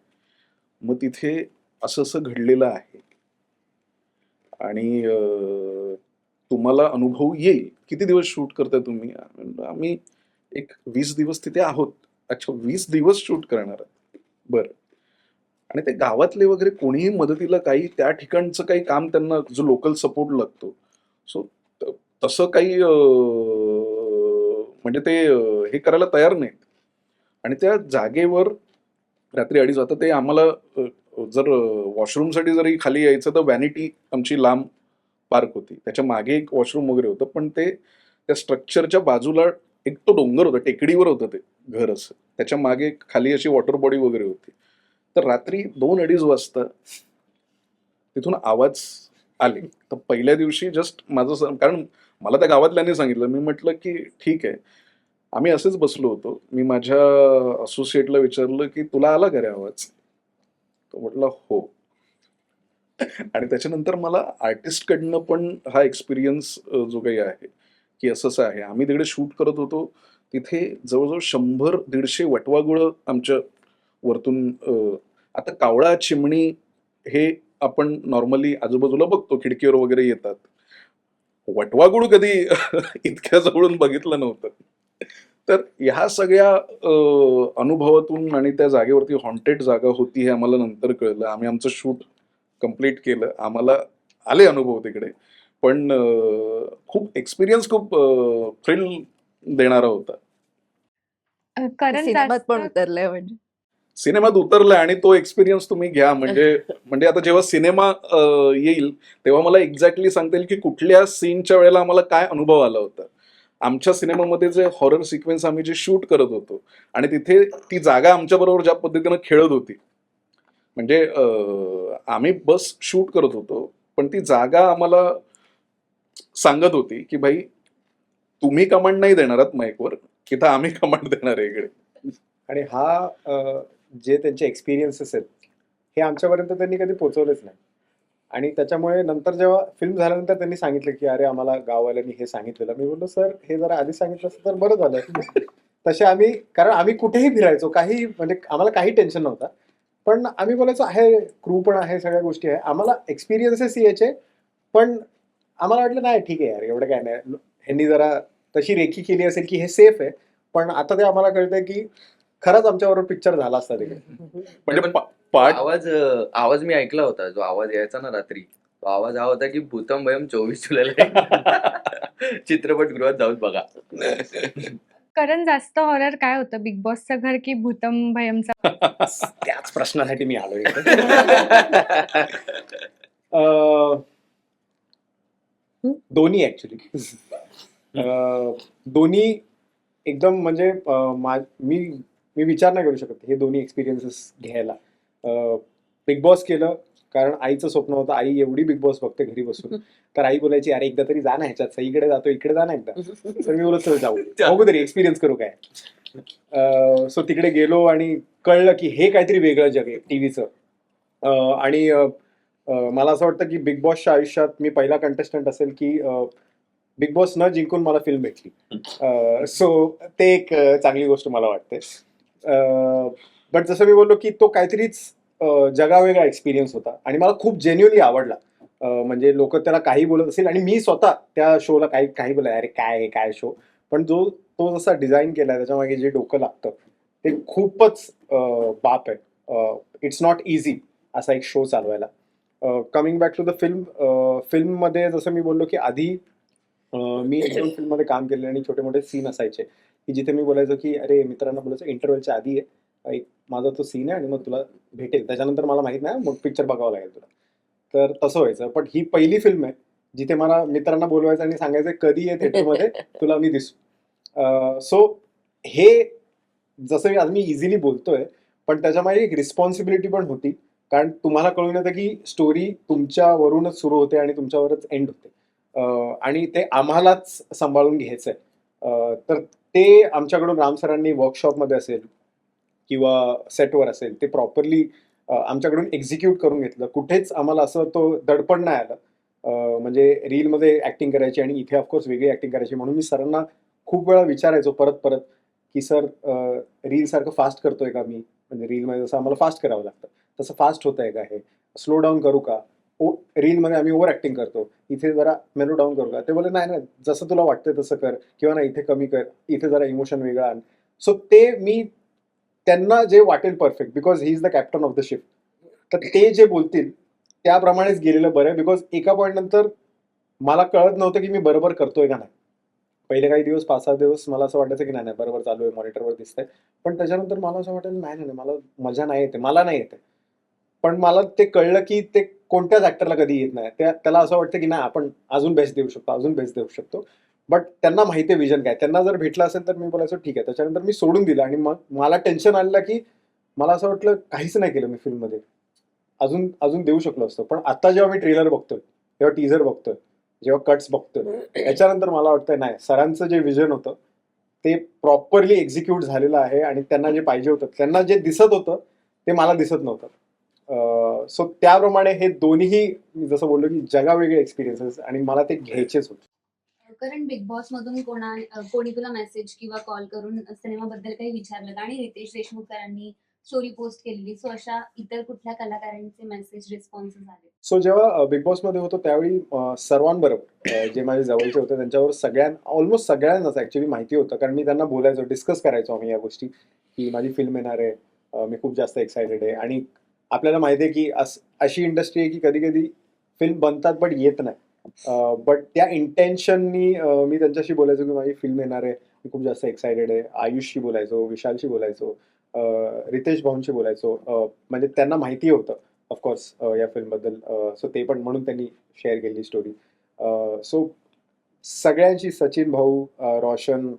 मग तिथे असं असं घडलेलं आहे आणि तुम्हाला अनुभव येईल. किती दिवस शूट करताय तुम्ही? आम्ही एक 20 दिवस तिथे आहोत. अच्छा 20 दिवस शूट करणार आहात. बरं. आणि ते गावातले वगैरे कोणीही मदतीला काही त्या ठिकाणचं काही काम त्यांना जो लोकल सपोर्ट लागतो. सो तसं काही म्हणजे ते हे करायला तयार नाहीत. आणि त्या जागेवर रात्री 2:30 वाजता ते आम्हाला जर वॉशरूमसाठी जरी खाली यायचं तर व्हॅनिटी आमची लांब पार्क होती. त्याच्या मागे एक वॉशरूम वगैरे होतं. पण ते त्या स्ट्रक्चरच्या बाजूला एक तो डोंगर होता, टेकडीवर होतं ते घर असं. त्याच्या मागे खाली अशी वॉटर बॉडी वगैरे होती. तर रात्री 2-2:30 वाजता तिथून आवाज आले. तर पहिल्या दिवशी जस्ट माझं कारण मला त्या गावातल्यांनी सांगितलं. मी म्हटलं की ठीक आहे. आम्ही असेच बसलो होतो. मी माझ्या असोसिएटला विचारलं की तुला आला का रे आवाज? तो म्हटला हो. आणि त्याच्यानंतर मला आर्टिस्टकडनं पण हा एक्सपिरियन्स जो काही आहे की असं आहे. आम्ही तिकडे शूट करत होतो. तिथे जवळजवळ 100-150 वटवाघुळं आमच्या वरतून आता कावळा, चिमणी हे आपण नॉर्मली आजूबाजूला बघतो, खिडकीवर वगैरे येतात. वटवाघूळ कधी इतक्या जवळून बघितलं नव्हतं. तर ह्या सगळ्या अनुभवातून आणि त्या जागेवरती हॉन्टेड जागा होती हे आम्हाला नंतर कळलं. आम्ही आमचं शूट कंप्लीट केलं. आम्हाला आले अनुभव तिकडे. पण खूप एक्सपिरियन्स खूप थ्रिल देणारा होता. करण सिनेमात पण जास्त उतरलंय म्हणजे. सिनेमात उतरलाय आणि तो एक्सपिरियन्स तुम्ही घ्या. म्हणजे आता जेव्हा सिनेमा येईल तेव्हा मला एक्झॅक्टली सांगता येईल की कुठल्या सीनच्या वेळेला आम्हाला काय अनुभव आला होता. आमच्या सिनेमामध्ये जे हॉरर सिक्वेन्स आम्ही जे शूट करत होतो आणि तिथे ती जागा आमच्या बरोबर ज्या पद्धतीनं खेळत होती. म्हणजे आम्ही बस शूट करत होतो पण ती जागा आम्हाला सांगत होती की भाई तुम्ही कमांड नाही देणार आहात माईकवर, इथं आम्ही कमांड देणार आहे इकडे. आणि जे त्यांचे एक्सपिरियन्सेस आहेत हे आमच्यापर्यंत त्यांनी कधी पोहोचवलेच नाही. आणि त्याच्यामुळे नंतर जेव्हा फिल्म झाल्यानंतर त्यांनी सांगितलं की अरे आम्हाला गाववाल्यांनी हे सांगितलेलं. मी बोललो सर हे जरा आधी सांगितलं असतं तर बरं झालं. तसे आम्ही कारण आम्ही कुठेही फिरायचो, काही म्हणजे आम्हाला काही टेन्शन नव्हतं. पण आम्ही बोलायचो आहे क्रू पण आहे, सगळ्या गोष्टी आहे, आम्हाला एक्सपिरियन्सेस यायचे. पण आम्हाला वाटलं नाही ठीक आहे यार एवढं काय नाही. ह्यांनी जरा तशी रेखी केली असेल की हे सेफ आहे. पण आता ते आम्हाला कळतंय की खरंच आमच्याबरोबर पिक्चर झाला असता तिकडे. म्हणजे पण पार्ट आवाज मी ऐकला होता. जो आवाज यायचा ना रात्री, तो आवाज हा होता की भूतम भयम 24 जुलैला चित्रपटगृहात जाऊन बघा. करण जास्त हॉरर काय होतं, बिग बॉसचं घर की भूतम भयमचा? त्याच प्रश्नासाठी मी आलो इकडे. दोन्ही ऍक्च्युली. दोन्ही एकदम म्हणजे मी विचार नाही करू शकत हे दोन्ही एक्सपिरियन्सेस घ्यायला. बिग बॉस केलं कारण आईचं स्वप्न होतं. आई एवढी बिग बॉस बघते घरी बसून. तर आई बोलायची अरे एकदा तरी जा ना ह्याच्यात, सईकडे जातो इकडे जा ना एकदा. तर मी बोलत चल जाऊ बघू तरी एक्सपिरियन्स करू काय. सो तिकडे गेलो आणि कळलं की हे काहीतरी वेगळं जग आहे टीव्हीचं. आणि मला असं वाटतं की बिग बॉसच्या आयुष्यात मी पहिला कंटेस्टंट असेल की बिग बॉस न जिंकून मला फिल्म भेटली. सो ते एक चांगली गोष्ट मला वाटते. बट जसं मी बोललो की तो काहीतरीच जगावेगळा एक्सपिरियन्स होता आणि मला खूप जेन्युअनली आवडला. म्हणजे लोक त्याला काही बोलत असेल आणि मी स्वतः त्या शोला काही बोलाय अरे काय शो. पण तो जसा डिझाईन केलाय त्याच्यामागे जे डोकं लागतं ते खूपच बाप आहे. इट्स नॉट इझी असा एक शो चालवायला. कमिंग बॅक टू द फिल्ममध्ये जसं मी बोललो की आधी मी 1-2 फिल्ममध्ये काम केलेलं आणि छोटे मोठे सीन असायचे की जिथे मी बोलायचो की अरे मित्रांना बोलायचं इंटरव्हलच्या आधी आहे एक माझा तो सीन आहे आणि मग तुला भेटेल, त्याच्यानंतर मला माहित नाही मग पिक्चर बघावं लागेल तुला. तर तसं व्हायचं. पण ही पहिली फिल्म आहे जिथे मला मित्रांना बोलवायचं आणि सांगायचं कधी आहे थिएटरमध्ये तुला मी दिसू. सो हे जसं आज मी इझिली बोलतोय, पण त्याच्यामागे एक रिस्पॉन्सिबिलिटी पण होती. कारण तुम्हाला कळून येतं की स्टोरी तुमच्यावरूनच सुरू होते आणि तुमच्यावरच एंड होते. आणि ते आम्हालाच सांभाळून घ्यायचंय. तर ते आमच्याकडून राम सरांनी वर्कशॉपमध्ये असेल किंवा सेटवर असेल ते प्रॉपरली आमच्याकडून एक्झिक्यूट करून घेतलं. कुठेच आम्हाला असं तो दडपण नाही आलं. म्हणजे रीलमध्ये ऍक्टिंग करायची आणि इथे ऑफकोर्स वेगळी ऍक्टिंग करायची. म्हणून मी सरांना खूप वेळा विचारायचो परत परत की सर रील सारखं फास्ट करतोय का मी? म्हणजे रीलमध्ये जसं आम्हाला फास्ट करावं लागतं तसं फास्ट होत आहे का हे? स्लो डाऊन करू का? रीलमध्ये आम्ही ओव्हर ऍक्टिंग करतो, इथे जरा मेलो डाऊन करू का? ते बोलले नाही नाही, जसं तुला वाटतंय तसं कर, किंवा नाही इथे कमी कर, इथे जरा इमोशन वेगळं आण. सो ते मी त्यांना जे वाटेल perfect, because he is the captain of the ship, तर ते जे बोलतील त्याप्रमाणेच गेलेलं बरं आहे. बिकॉज एका पॉईंट नंतर मला कळत नव्हतं की मी बरोबर करतोय का नाही. पहिले काही दिवस 5-6 दिवस मला असं वाटायचं की नाही नाही बरोबर चालू आहे, मॉनिटरवर दिसतंय. पण त्याच्यानंतर मला असं वाटायला नाही नाही नाही, मला मजा नाही येते, मला नाही येते. पण मला ते कळलं की ते कोणत्याच ऍक्टरला कधी येत नाही. त्याला असं वाटतं की नाही आपण अजून बेस्ट देऊ शकतो, अजून बेस्ट देऊ शकतो. बट त्यांना माहिती आहे विजन काय. त्यांना जर भेटलं असेल तर मी बोलायचो ठीक आहे. त्याच्यानंतर मी सोडून दिलं आणि मग मला टेन्शन आलेलं की मला असं वाटलं काहीच नाही केलं मी फिल्ममध्ये, अजून अजून देऊ शकलो असतो. पण आता जेव्हा मी ट्रेलर बघतोय, जेव्हा टीझर बघतोय, जेव्हा कट्स बघतोय, त्याच्यानंतर मला वाटतंय नाही, सरांचं जे विजन होतं ते प्रॉपरली एक्झिक्यूट झालेलं आहे आणि त्यांना जे पाहिजे होतं, त्यांना जे दिसत होतं ते मला दिसत नव्हतं. सो त्याप्रमाणे हे दोन्हीही मी जसं बोललो की जगावेगळे एक्सपिरियन्सेस आणि मला ते घ्यायचेच होते. कारण बिग बॉस मधून कोणी तुला मेसेज किंवा कॉल करून सिनेमाबद्दल काही विचारलं का? आणि रितेश देशमुख सरांनी स्टोरी पोस्ट केलेली, सो अशा इतर कुठल्या कलाकारांचे मेसेज रिस्पॉन्सेस आले? सो जेव्हा बिग बॉसमध्ये होतो त्यावेळी सर्वांबरोबर जे माझे जवळचे होते त्यांच्यावर ऑलमोस्ट सगळ्यांनाच ऍक्च्युली माहिती होतं. कारण मी त्यांना बोलायचो, डिस्कस करायचो आम्ही या गोष्टी की माझी फिल्म येणार आहे, मी खूप जास्त एक्सायटेड आहे. आणि आपल्याला माहिती आहे की अशी इंडस्ट्री आहे की कधी कधी फिल्म बनतात बट येत नाही. बट त्या इंटेन्शननी मी त्यांच्याशी बोलायचो की माझी फिल्म येणार आहे, मी खूप जास्त एक्सायटेड आहे. आयुषशी बोलायचो, विशालशी बोलायचो, रितेश भाऊंशी बोलायचो. म्हणजे त्यांना माहिती होतं ऑफकोर्स या फिल्मबद्दल. सो ते पण म्हणून त्यांनी शेअर केली स्टोरी. सो सगळ्यांशी, सचिन भाऊ, रोशन,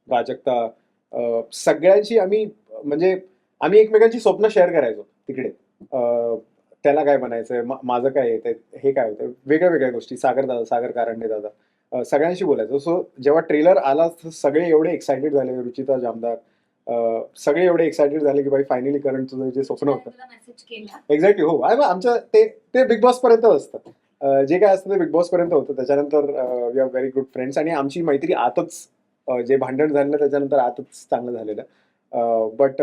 प्राजक्ता, सगळ्यांशी आम्ही म्हणजे आम्ही एकमेकांची स्वप्न शेअर करायचो तिकडे. त्याला काय बनायचंय, माझं काय येतंय, हे काय होतंय, वेगळ्या वेगळ्या गोष्टी, सागर कारंडे दादा, सगळ्यांशी बोलायचो. सो जेव्हा ट्रेलर आला सगळे एवढे एक्सायटेड झाले, रुचिता जामदार, सगळे एवढे एक्सायटेड झाले की भाई फायनली करण तुझं जे स्वप्न होतं. तुला मेसेज केला? एक्झॅक्टली हो. आमच्या ते बिग बॉस पर्यंत असतं. जे काय असतं ते बिग बॉस पर्यंत होतं. त्याच्यानंतर we are very good friends आणि आमची मैत्री आतच, जे भांडण झालेलं त्याच्यानंतर आतच चांगलं झालेलं. बट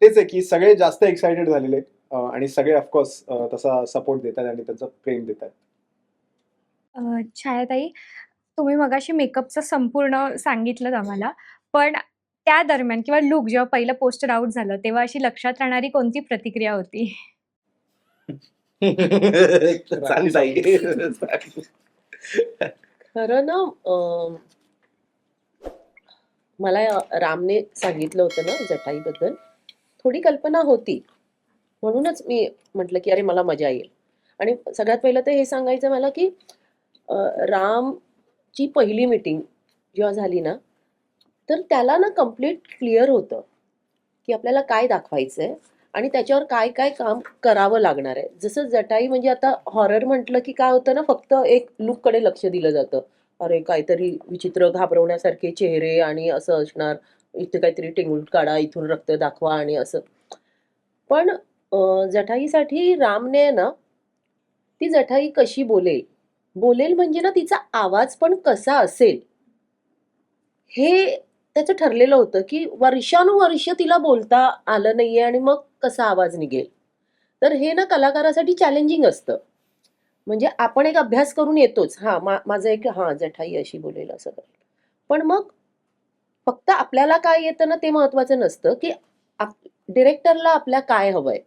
तेच आहे की सगळे जास्त एक्सायटेड झालेले आणि सगळे ऑफकोर्स तसा सपोर्ट देतात आणि त्यांचं प्रेम देतात. छायाताई, तुम्ही मगाशी मेकअपचं संपूर्ण सांगितलं आम्हाला, पण त्या दरम्यान किंवा लूक जेव्हा पहिलं पोस्टर आउट झालं तेव्हा अशी लक्षात राहणारी कोणती प्रतिक्रिया होती? सांग ताई. खरं ना, मला रामने सांगितलं होतं ना जटाईबद्दल, थोडी कल्पना होती. म्हणूनच मी म्हटलं की अरे मला मजा येईल. आणि सगळ्यात पहिलं तर हे सांगायचं मला की रामची पहिली मीटिंग जेव्हा झाली ना, तर त्याला ना कम्प्लीट क्लिअर होतं की आपल्याला काय दाखवायचंय आणि त्याच्यावर काय काय काम करावं लागणार आहे. जसं जटाई म्हणजे आता हॉरर म्हटलं की काय होतं ना, फक्त एक लुककडे लक्ष दिलं जातं. अरे काहीतरी विचित्र घाबरवण्यासारखे चेहरे आणि असं असणार, इथे काहीतरी टिंगूट काढा, इथून रक्त दाखवा आणि असं. पण जटाईसाठी रामने ना, ती जटाई कशी बोलेल म्हणजे ना तिचा आवाज पण कसा असेल हे त्याचं ठरलेलं होतं की वर्षानुवर्ष तिला बोलता आलं नाहीये आणि मग कसा आवाज निघेल. तर हे ना कलाकारासाठी चॅलेंजिंग असतं. म्हणजे आपण एक अभ्यास करून येतोच, हा माझं एक जठाई अशी बोलेल असं करेल. पण मग फक्त आपल्याला काय येतं ना ते महत्वाचं नसतं की डिरेक्टरला आपल्या काय हवंय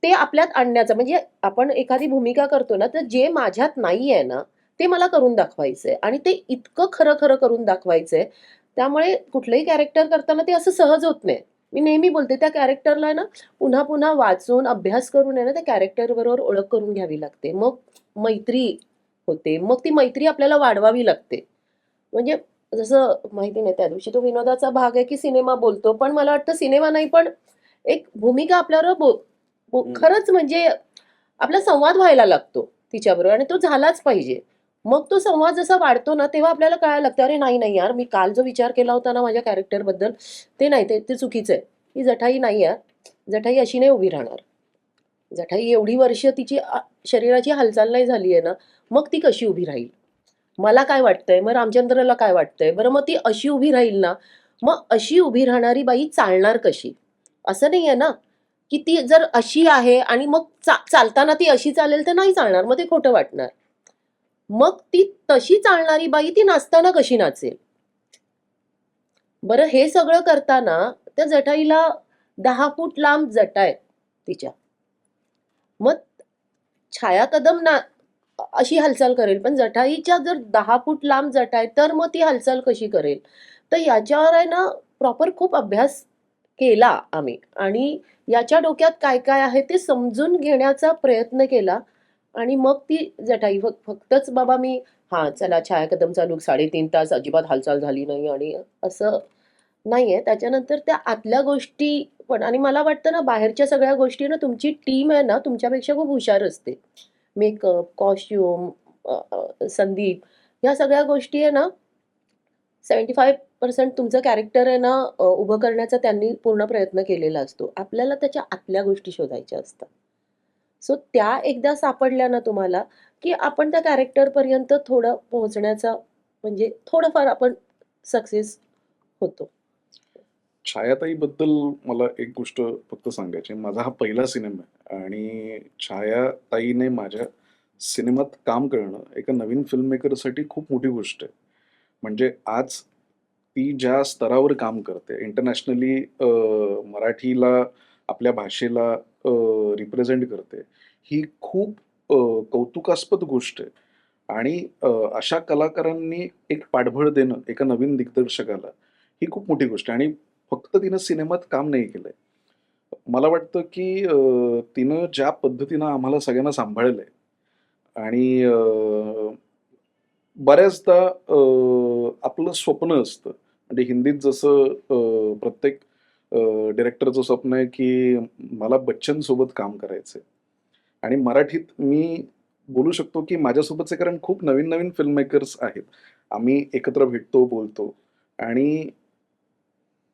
ते आपल्यात आणण्याचं. म्हणजे आपण एखादी भूमिका करतो ना, तर जे माझ्यात नाहीये ना ते मला करून दाखवायचंय आणि ते इतकं खरं खरं करून दाखवायचंय. त्यामुळे कुठलंही कॅरेक्टर करताना ते असं सहज होत नाही. मी नेहमी बोलते त्या कॅरेक्टरला ना पुन्हा पुन्हा वाचून अभ्यास करून आहे ना त्या कॅरेक्टर बरोबर ओळख करून घ्यावी लागते, मग मैत्री होते, मग ती मैत्री आपल्याला वाढवावी लागते. म्हणजे जसं माहिती नाही त्या दिवशी तो विनोदाचा भाग आहे की सिनेमा बोलतो, पण मला वाटतं सिनेमा नाही पण एक भूमिका आपल्यावर खरंच म्हणजे आपला संवाद व्हायला लागतो तिच्याबरोबर आणि तो झालाच पाहिजे. मग तो संवाद जसा वाढतो ना तेव्हा आपल्याला कळायला लागतं, अरे नाही नाही यार, मी काल जो विचार केला होता ना माझ्या कॅरेक्टरबद्दल ते नाही, ते चुकीचं आहे. ही जठाई नाही यार, जठाई अशी नाही उभी राहणार. जठाई एवढी वर्ष तिची शरीराची हालचाल नाही झाली आहे ना, मग ती कशी उभी राहील? मला काय वाटतंय, मग रामचंद्रला काय वाटतंय, बरं मग ती अशी उभी राहील ना, मग अशी उभी राहणारी बाई चालणार कशी? असं नाही आहे ना की ती जर अशी आहे आणि मग चालताना ती अशी चालेल तर नाही चालणार, मग ते खोटं वाटणार. मग ती तशी चालणारी बाई ती नाचताना कशी नाचेल? बरं हे सगळं करताना त्या जटाईला 10 फूट लांब जटा आहे तिच्या. मग छाया कदम ना अशी हालचाल करेल, पण जटाईच्या जर 10 फूट लांब जटा आहे तर मग ती हालचाल कशी करेल? तर याच्यावर आहे ना प्रॉपर खूप अभ्यास केला आम्ही आणि याच्या डोक्यात काय काय आहे ते समजून घेण्याचा प्रयत्न केला आणि मग ती जटाई फक्तच बाबा मी हा चला छाया कदमचा लूक 3.5 तास अजिबात हालचाल झाली नाही आणि असं नाहीये. त्याच्यानंतर त्या आतल्या गोष्टी पण आणि मला वाटतं ना बाहेरच्या सगळ्या गोष्टी ना तुमची टीम आहे ना तुमच्यापेक्षा खूप हुशार असते. मेकअप, कॉस्ट्युम, संदीप या सगळ्या गोष्टी आहे ना 75% तुमचं कॅरेक्टर आहे ना उभं करण्याचा त्यांनी पूर्ण प्रयत्न केलेला असतो. आपल्याला त्याच्या आतल्या गोष्टी शोधायच्या असतात. सो त्या एकदा सापडल्या ना तुम्हाला, की आपण त्या कॅरेक्टरपर्यंत थोडं पोहोचण्याचा म्हणजे थोडंफार आपण सक्सेस होतो. छायाताईबद्दल मला एक गोष्ट फक्त सांगायची. माझा हा पहिला सिनेमा आहे आणि छायाताईने माझ्या सिनेमात काम करणं एका नवीन फिल्म मेकरसाठी खूप मोठी गोष्ट आहे. म्हणजे आज ती ज्या स्तरावर काम करते इंटरनॅशनली मराठीला, आपल्या भाषेला रिप्रेझेंट करते. ही खूप कौतुकास्पद गोष्ट आहे आणि अशा कलाकारांनी एक पाठबळ देणं एका नवीन दिग्दर्शकाला ही खूप मोठी गोष्ट आहे आणि फक्त तिनं सिनेमात काम नाही केलंय. मला वाटतं की तिनं ज्या पद्धतीनं आम्हाला सगळ्यांना सांभाळलंय आणि बऱ्याचदा आपलं स्वप्न असतं. म्हणजे हिंदीत जसं प्रत्येक डिरेक्टरचं स्वप्न आहे की मला बच्चनसोबत काम करायचंय आणि मराठीत मी बोलू शकतो की माझ्यासोबतचे कारण खूप नवीन-नवीन फिल्म मेकर्स आहेत. आम्ही एकत्र भेटतो, बोलतो आणि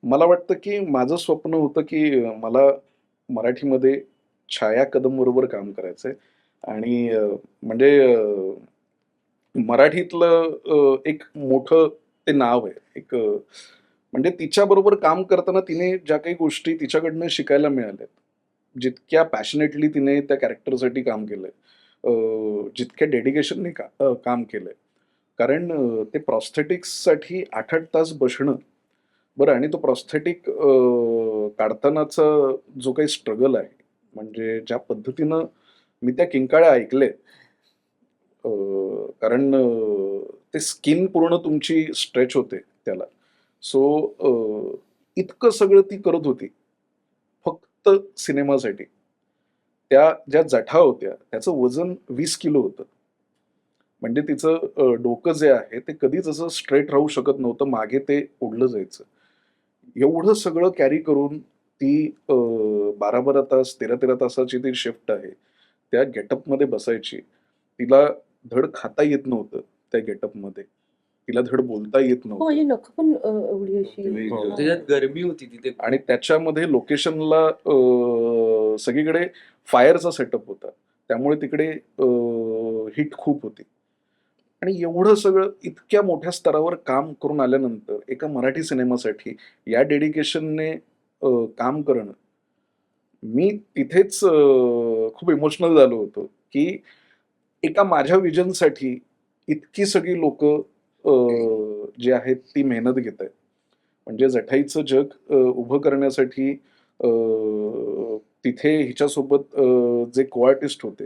मला वाटतं की माझं स्वप्न होतं की मला मराठीमध्ये छाया कदमबरोबर काम करायचंय आणि म्हणजे मराठीतलं एक मोठं ते नाव आहे. एक म्हणजे तिच्याबरोबर काम करताना तिने ज्या काही गोष्टी तिच्याकडनं शिकायला मिळाल्यात, जितक्या पॅशनेटली तिने त्या कॅरेक्टरसाठी काम केलंय, जितक्या डेडिकेशनने काम केलंय. कारण ते प्रॉस्थेटिक्ससाठी 8-8 तास बसणं बरं आणि तो प्रॉस्थेटिक काढतानाचा जो काही स्ट्रगल आहे, म्हणजे ज्या पद्धतीनं मी त्या किंकाळ्या ऐकल्या कारण ते स्किन पूर्ण तुमची स्ट्रेच होते त्याला. सो इतकं सगळं ती करत होती, फक्त सिनेमासाठी. त्या ज्या जठा होत्या, त्याचं वजन 20 किलो होतं. म्हणजे तिचं डोकं जे आहे ते कधीच असं स्ट्रेट राहू शकत नव्हतं. मागे ते ओढलं जायचं. एवढं सगळं कॅरी करून ती 12-12 तास, 13-13 तासाची ती शिफ्ट आहे. त्या गेटअपमध्ये बसायची. तिला धड खाता येत नव्हतं त्या गेटअपमध्ये. तिला धड बोलता येत हो, नव्हतं. माझी नखं पण एवढी अशी हो. त्याच्यात गरमी होती तिथे. आणि त्याच्यामध्ये लोकेशनला सगळीकडे फायरचा सेटअप होता. त्यामुळे तिकडे हीट खूप होती. आणि एवढं सगळं इतक्या मोठ्या स्तरावर काम करून आल्यानंतर एका मराठी सिनेमासाठी या डेडिकेशनने काम करणं, मी तिथेच खूप इमोशनल झालो होतो, की एका माझ्या विजनसाठी इतकी सगळी लोकं जी आहेत ती मेहनत घेतायत. म्हणजे जठाईचं जग उभं करण्यासाठी तिथे हिच्यासोबत जे को-आर्टिस्ट होते,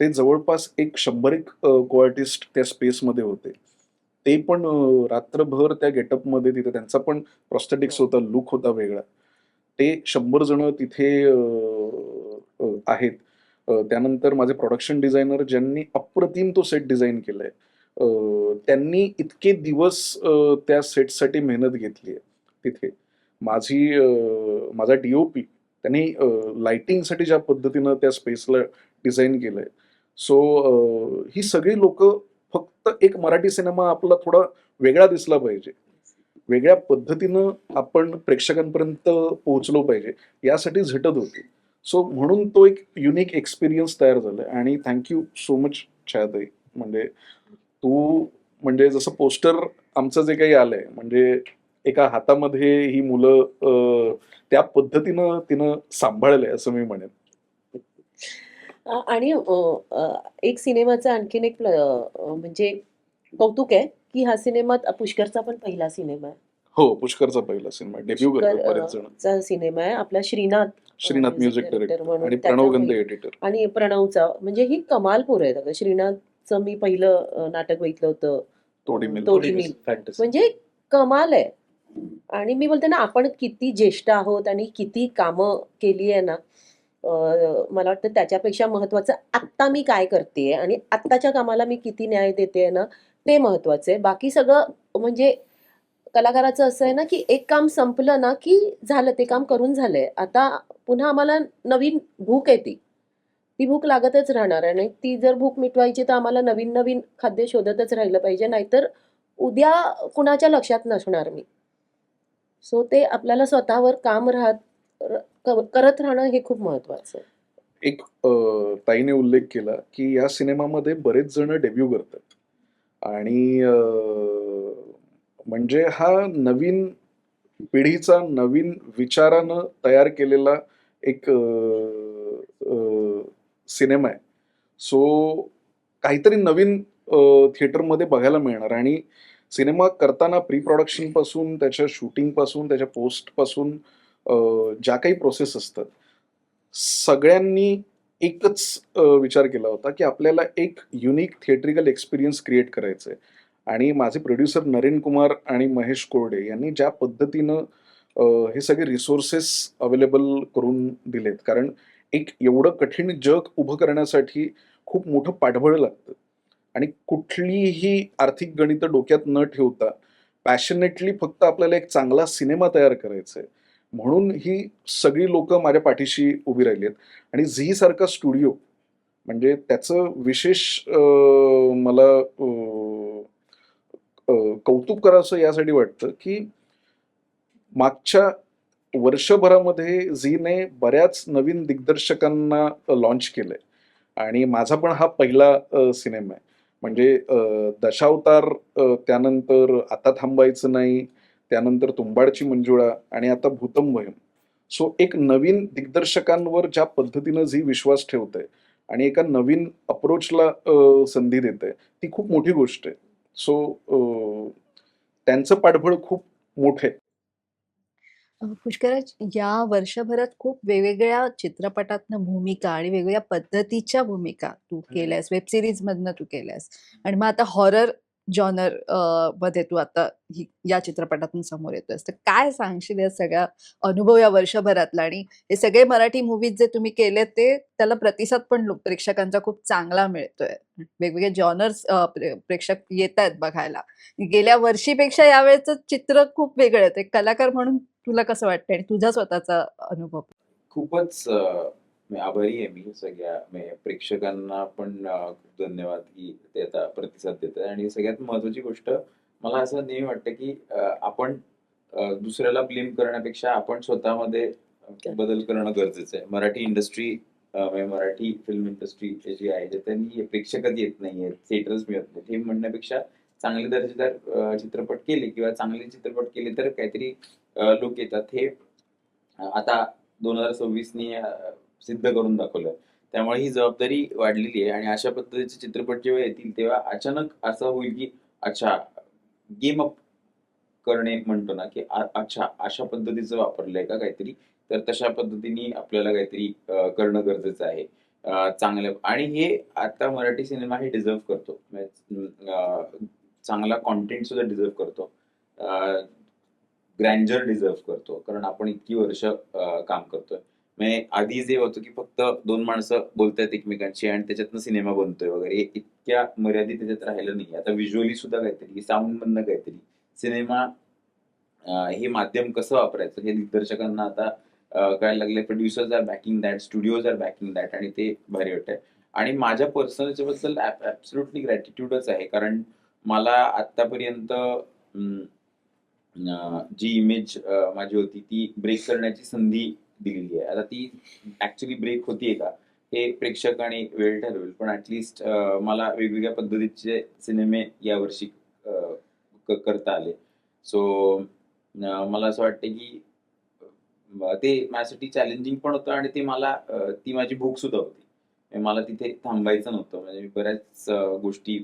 ते जवळपास एक 100 को-आर्टिस्ट त्या स्पेसमध्ये होते. ते पण रात्रभर त्या गेटअपमध्ये तिथे त्यांचा पण प्रॉस्थेटिक्स होता, लूक होता वेगळा. ते 100 जण तिथे आहेत. त्यानंतर माझे प्रोडक्शन डिझायनर ज्यांनी अप्रतिम तो सेट डिझाइन केलाय. त्यांनी इतके दिवस त्या सेटसाठी मेहनत घेतली आहे तिथे. माझा डी-ओ-पी त्यांनी लाइटिंगसाठी ज्या पद्धतीनं त्या स्पेसला डिझाइन केलंय. सो ही सगळी लोकं फक्त एक मराठी सिनेमा आपला थोडा वेगळा दिसला पाहिजे. वेगळ्या पद्धतीनं आपण प्रेक्षकांपर्यंत पोहोचलो पाहिजे यासाठी झटत होती. सो म्हणून तो एक युनिक एक्सपिरियन्स तयार झालाय आणि थँक यू सो मच छायाताई. म्हणजे तू म्हणजे जसं पोस्टर आमचं जे काही आलंय म्हणजे एका हातामध्ये ही मुलं त्या पद्धतीनं तिनं सांभाळलंय असं मी म्हणेन. आणि एक सिनेमाचा आणखीन एक म्हणजे कौतुक आहे की हा सिनेमा पुष्करचा पण पहिला सिनेमा आहे. हो, पुष्करचा पहिला सिनेमा डेब्यू करतात बरेच जण. चा सिनेमा आहे. आपला श्रीनाथ म्युझिक डायरेक्टर म्हणून आणि त्याचा प्रणव गंधे पहिला- एडिटर. आणि प्रणवचा म्हणजे ही कमालपूर आहे. आता श्रीनाथचं मी पहिलं नाटक बघितलं होतं तोडी मिल. तोडी मिल. फॅन्टसी. म्हणजे कमाल आहे. आणि मी बोलते ना आपण किती ज्येष्ठ आहोत आणि किती कामं केली आहे ना, मला वाटतं त्याच्यापेक्षा महत्वाचं आत्ता मी काय करते आणि आत्ताच्या कामाला मी किती न्याय देते ना, ते महत्वाचं आहे. बाकी सगळं म्हणजे कलाकाराचं असं आहे ना की एक काम संपलं ना की झालं, ते काम करून झालंय. आता पुन्हा आम्हाला नवीन भूक आहे, ती भूक लागतच राहणार आहे. आणि ती जर भूक मिटवायची तर आम्हाला नवीन नवीन खाद्य शोधतच राहिलं पाहिजे, नाहीतर उद्या कुणाच्या लक्षात नसणार मी. सो ते आपल्याला स्वतःवर काम करत राहणं हे खूप महत्वाचं आहे. एक ताईने उल्लेख केला की या सिनेमामध्ये बरेच जण डेब्यू करतात आणि म्हणजे हा नवीन पिढीचा नवीन विचारानं तयार केलेला एक सिनेमा आहे. सो काहीतरी नवीन थिएटरमध्ये बघायला मिळणार आणि सिनेमा करताना प्री प्रोडक्शन पासून त्याच्या शूटिंग पासून त्याच्या पोस्ट पासून ज्या काही प्रोसेस असतात सगळ्यांनी एकच विचार केला होता की आपल्याला एक युनिक थिएट्रिकल एक्सपिरियन्स क्रिएट करायचं आहे. आणि माझे प्रोड्युसर नरेन कुमार आणि महेश कोरडे यांनी ज्या पद्धतीनं हे सगळे रिसोर्सेस अवेलेबल करून दिलेत. कारण एक एवढं कठीण जग उभं करण्यासाठी खूप मोठं पाठबळ लागतं आणि कुठलीही आर्थिक गणितं डोक्यात न ठेवता पॅशनेटली फक्त आपल्याला एक चांगला सिनेमा तयार करायचा आहे म्हणून ही सगळी लोक माझ्या पाठीशी उभी राहिली आहेत. आणि झी सारखा स्टुडिओ म्हणजे त्याचं विशेष मला कौतुक करावंसं यासाठी वाटतं की मागच्या वर्षभरामध्ये झीने बऱ्याच नवीन दिग्दर्शकांना लॉन्च केलंय आणि माझा पण हा पहिला सिनेमा आहे. म्हणजे दशावतार, त्यानंतर आता थांबायचं नाही, त्यानंतर तुंबाडची मंजुळा आणि आता भूतम भयम. सो एक नवीन दिग्दर्शकांवर ज्या पद्धतीनं झी विश्वास ठेवतंय आणि एका नवीन अप्रोचला संधी देते ती खूप मोठी गोष्ट आहे. सो त्यांचं पाठबळ खूप मोठं आहे. पुष्कराज, या वर्षभरात खूप वेगवेगळ्या चित्रपटातनं भूमिका आणि वेगवेगळ्या पद्धतीच्या भूमिका तू केल्यास, वेब सिरीज मधनं तू केल्यास आणि मग आता हॉरर जॉनर मध्ये तू आता या चित्रपटातून समोर येतोयस. तर काय सांगशील या सगळ्या अनुभव या वर्षभरातला? आणि हे सगळे मराठी मूवीज जे तुम्ही केले ते त्याला प्रतिसाद पण प्रेक्षकांचा खूप चांगला मिळतोय. वेगवेगळे जॉनर्स प्रेक्षक येत आहेत बघायला. गेल्या वर्षीपेक्षा यावेळेचं चित्र खूप वेगळं आहे. एक कलाकार म्हणून तुला कसं वाटतंय आणि तुझा स्वतःचा अनुभव? खूपच आभारी आहे मी सगळ्या प्रेक्षकांना पण खूप धन्यवाद की ते आता प्रतिसाद देत आहे. आणि सगळ्यात महत्वाची गोष्ट मला असं नेहमी वाटतं की आपण दुसऱ्याला ब्लेम करण्यापेक्षा आपण स्वतःमध्ये बदल करणं गरजेचं आहे. Marathi industry Marathi film industry जी आहे त्यांनी प्रेक्षकच येत नाहीये, थिएटर्स मिळत नाही हे म्हणण्यापेक्षा चांगले दर्जेदार चित्रपट केले किंवा चांगले चित्रपट केले तर काहीतरी लोक येतात. हे आता 2026नी सिद्ध करून दाखवलं. त्यामुळे ही जबाबदारी वाढलेली आहे आणि अशा पद्धतीचे चित्रपट जेव्हा येतील तेव्हा अचानक असं होईल की अच्छा गेम अप करणे म्हणतो ना की अच्छा अशा पद्धतीचं वापरलंय का काहीतरी, तर तशा पद्धतीने आपल्याला काहीतरी करणं गरजेचं आहे. चांगलं आणि हे आता मराठी सिनेमा हे डिझर्व करतो. चांगला कॉन्टेंट सुद्धा डिझर्व करतो. ग्रँजर डिझर्व करतो, कारण आपण इतकी वर्ष काम करतोय. म्हणजे आधी जे होतं की फक्त 2 माणसं बोलतायत एकमेकांशी आणि त्याच्यातनं सिनेमा बनतोय वगैरे, इतक्या मर्यादित त्याच्यात राहिलं नाही. आता व्हिज्युअली सुद्धा काहीतरी, साऊंड मधनं काहीतरी, सिनेमा हे माध्यम कसं वापरायचं हे दिग्दर्शकांना आता कळायला लागले. Producers are backing that, studios are backing that, आणि ते भारी वाटतंय. आणि माझ्या पर्सनलच्या बद्दल ऍब्सोल्युटली ग्रॅटिट्यूडच आहे, कारण मला आतापर्यंत जी इमेज माझी होती ती ब्रेक करण्याची संधी दिलेली आहे. आता ती ऍक्च्युली ब्रेक होतीये का हे प्रेक्षक आणि वेळ ठरवेल, पण ऍटलिस्ट मला वेगवेगळ्या पद्धतीचे सिनेमे यावर्षी करता आले. सो मला असं वाटतं की ते माझ्यासाठी चॅलेंजिंग पण होतं, आणि ते मला ती माझी भूक सुद्धा होती. म्हणजे मला तिथे थांबायचं नव्हतं. म्हणजे मी बऱ्याच गोष्टी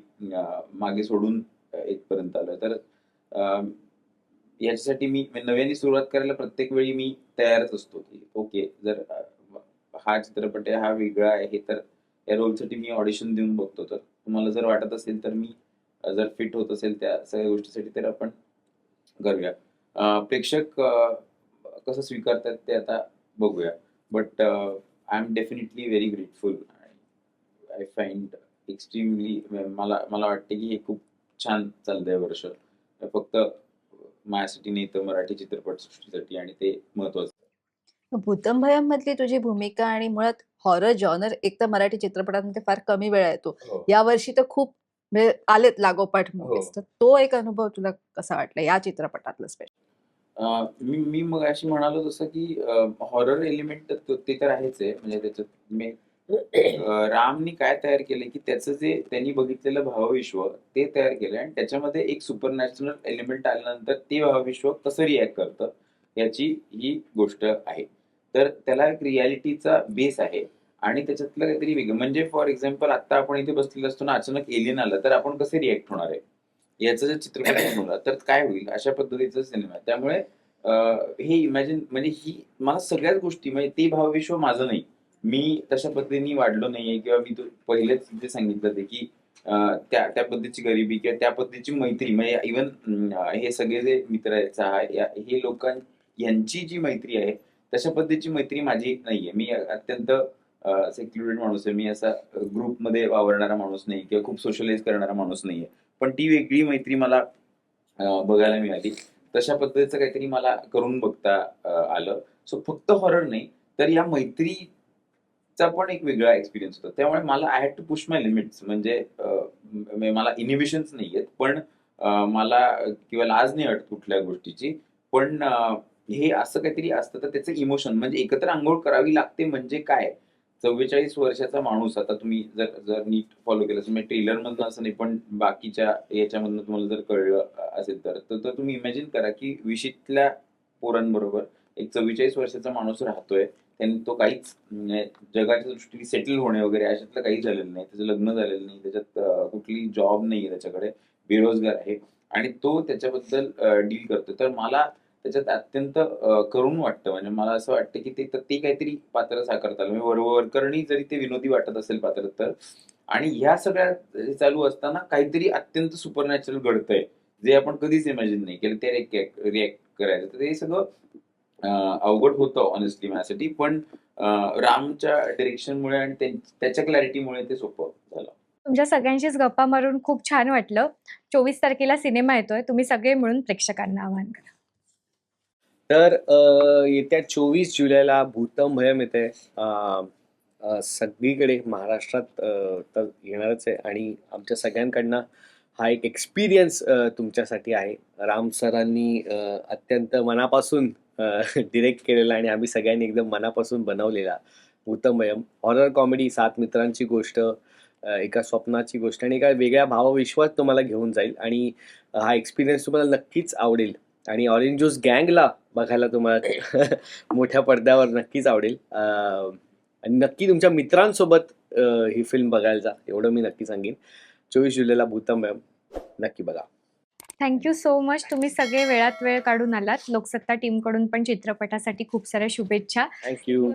मागे सोडून इथपर्यंत आलोय. तर याच्यासाठी मी नव्याने सुरुवात करायला प्रत्येक वेळी मी तयारच असतो की ओके, जर हा चित्रपट आहे, हा वेगळा आहे, तर या रोलसाठी मी ऑडिशन देऊन बघतो. तर तुम्हाला जर वाटत असेल तर मी जर फिट होत असेल त्या सगळ्या गोष्टीसाठी तर आपण करूया. प्रेक्षक कसं स्वीकारतात ते आता बघूया. But I am definitely very grateful. I find extremely, मला वाटते की हे खूप छान चाललंय वर्ष, फक्त माझ्यासाठी नाही तर मराठी चित्रपट सृष्टीसाठी, आणि ते महत्वाचं. भूतम भयम मधली तुझी भूमिका आणि मुळात हॉरर जॉनर एक तर मराठी चित्रपटांमध्ये फार कमी वेळा येतो. हो. यावर्षी तर खूप म्हणजे आलेत लागोपाठ मूव्हीज. हो. तर तो एक अनुभव तुला कसा वाटला या चित्रपटातला स्पेशल? मी मग अशी म्हणालो तसं की हॉरर एलिमेंट ते तर आहेच आहे. म्हणजे त्याच्यात मी रामनी काय तयार केलंय की त्याचं जे त्यांनी बघितलेलं भावविश्व ते तयार केलंय, आणि त्याच्यामध्ये एक सुपर नॅचरल एलिमेंट आल्यानंतर ते भावविश्व कसं रिॲक्ट करतं याची ही गोष्ट आहे. तर त्याला एक रियालिटीचा बेस आहे, आणि त्याच्यातलं काहीतरी वेगळं. म्हणजे फॉर एक्झाम्पल आता आपण इथे बसलेलो असतो ना, अचानक एलियन आलं तर आपण कसे रिॲक्ट होणार आहे याचं जर चित्रपट बनवला तर काय होईल, अशा पद्धतीचा सिनेमा आहे. त्यामुळे हे इमॅजिन, म्हणजे ही मला सगळ्याच गोष्टी, म्हणजे ते भावविश्व माझं नाही, मी तशा पद्धतीने वाढलो नाहीये, किंवा मी तो पहिलेच जे सांगितलं ते की त्या त्या पद्धतीची गरिबी किंवा त्या पद्धतीची मैत्री, म्हणजे इव्हन हे सगळे जे मित्र आहेत हे यांची जी मैत्री आहे तशा पद्धतीची मैत्री माझी नाहीये. मी अत्यंत सेक्युलर्ड माणूस आहे. मी असा ग्रुपमध्ये वावरणारा माणूस नाही, किंवा खूप सोशलाइज करणारा माणूस नाहीये. पण ती वेगळी मैत्री मला बघायला मिळाली. तशा पद्धतीचं काहीतरी मला करून बघता आलं. सो फक्त हॉरर नाही, तर या मैत्रीचा पण एक वेगळा एक्सपिरियन्स होता. त्यामुळे मला I had to push my limits. म्हणजे मला इनिबिशन्स नाहीयेत, पण मला किंवा लाज नाही वाटत कुठल्या गोष्टीची. पण हे असं काहीतरी असतं तर त्याचं इमोशन, म्हणजे एकत्र अंघोळ करावी लागते म्हणजे काय. 44 वर्षाचा माणूस, आता तुम्ही जर जर नीट फॉलो केलं असेल, म्हणजे ट्रेलर मधनं असं नाही पण बाकीच्या याच्यामधनं तुम्हाला जर कळलं असेल तर तुम्ही इमॅजिन करा की विशीतल्या पोरांबरोबर एक 44 वर्षाचा माणूस राहतोय. त्यांनी तो काहीच जगाच्या दृष्टीने सेटल होणे वगैरे अशातलं काही झालेलं नाही. त्याचं लग्न झालेलं नाही, त्याच्यात कुठली जॉब नाहीये त्याच्याकडे, बेरोजगार आहे, आणि तो त्याच्याबद्दल डील करतो. तर मला त्याच्यात अत्यंत करून वाटतं. म्हणजे मला असं वाटतं की ते काहीतरी पात्र साकारता आलं. म्हणजे वरकरणी जरी ते विनोदी वाटत असेल पात्र तर, आणि ह्या सगळ्या चालू असताना काहीतरी अत्यंत सुपरनॅचरल घडतंय जे आपण कधीच इमॅजिन नाही केलं, ते रिॲक्ट करायचं. तर हे सगळं अवघड होतं ऑनेस्टली माझ्यासाठी, पण रामच्या डिरेक्शनमुळे आणि त्याच्या क्लॅरिटीमुळे ते सोपं झालं. तुमच्या सगळ्यांशीच गप्पा मारून खूप छान वाटलं. 24 तारखेला सिनेमा येतोय. तुम्ही सगळे मिळून प्रेक्षकांना आवाहन करा. तर येत्या 24 जुलैला भूतम भयम येते सगळीकडे महाराष्ट्रात तर येणारच आहे, आणि आमच्या सगळ्यांकडनं हा एक एक्सपिरियन्स तुमच्यासाठी आहे. राम सरांनी अत्यंत मनापासून डिरेक्ट केलेला आणि आम्ही सगळ्यांनी एकदम मनापासून बनवलेला भूतम भयम हॉरर कॉमेडी, 7 मित्रांची गोष्ट, एका स्वप्नाची गोष्ट आणि एका वेगळ्या भावविश्वात तुम्हाला घेऊन जाईल, आणि हा एक्सपिरियन्स तुम्हाला नक्कीच आवडेल. आणि ऑरेंज ज्यूस गँगला बघायला तुम्हाला मोठ्या पडद्यावर नक्कीच आवडेल. आणि नक्की तुमच्या मित्रांसोबत ही फिल्म बघायला जा, एवढं मी नक्की सांगेन. 24 जुलैला भूतम भयम नक्की बघा. Thank you so much. तुम्ही सगळे वेळात वेळ काढून आलात. लोकसत्ता टीमकडून पण चित्रपटासाठी खूप साऱ्या शुभेच्छा. थँक्यू.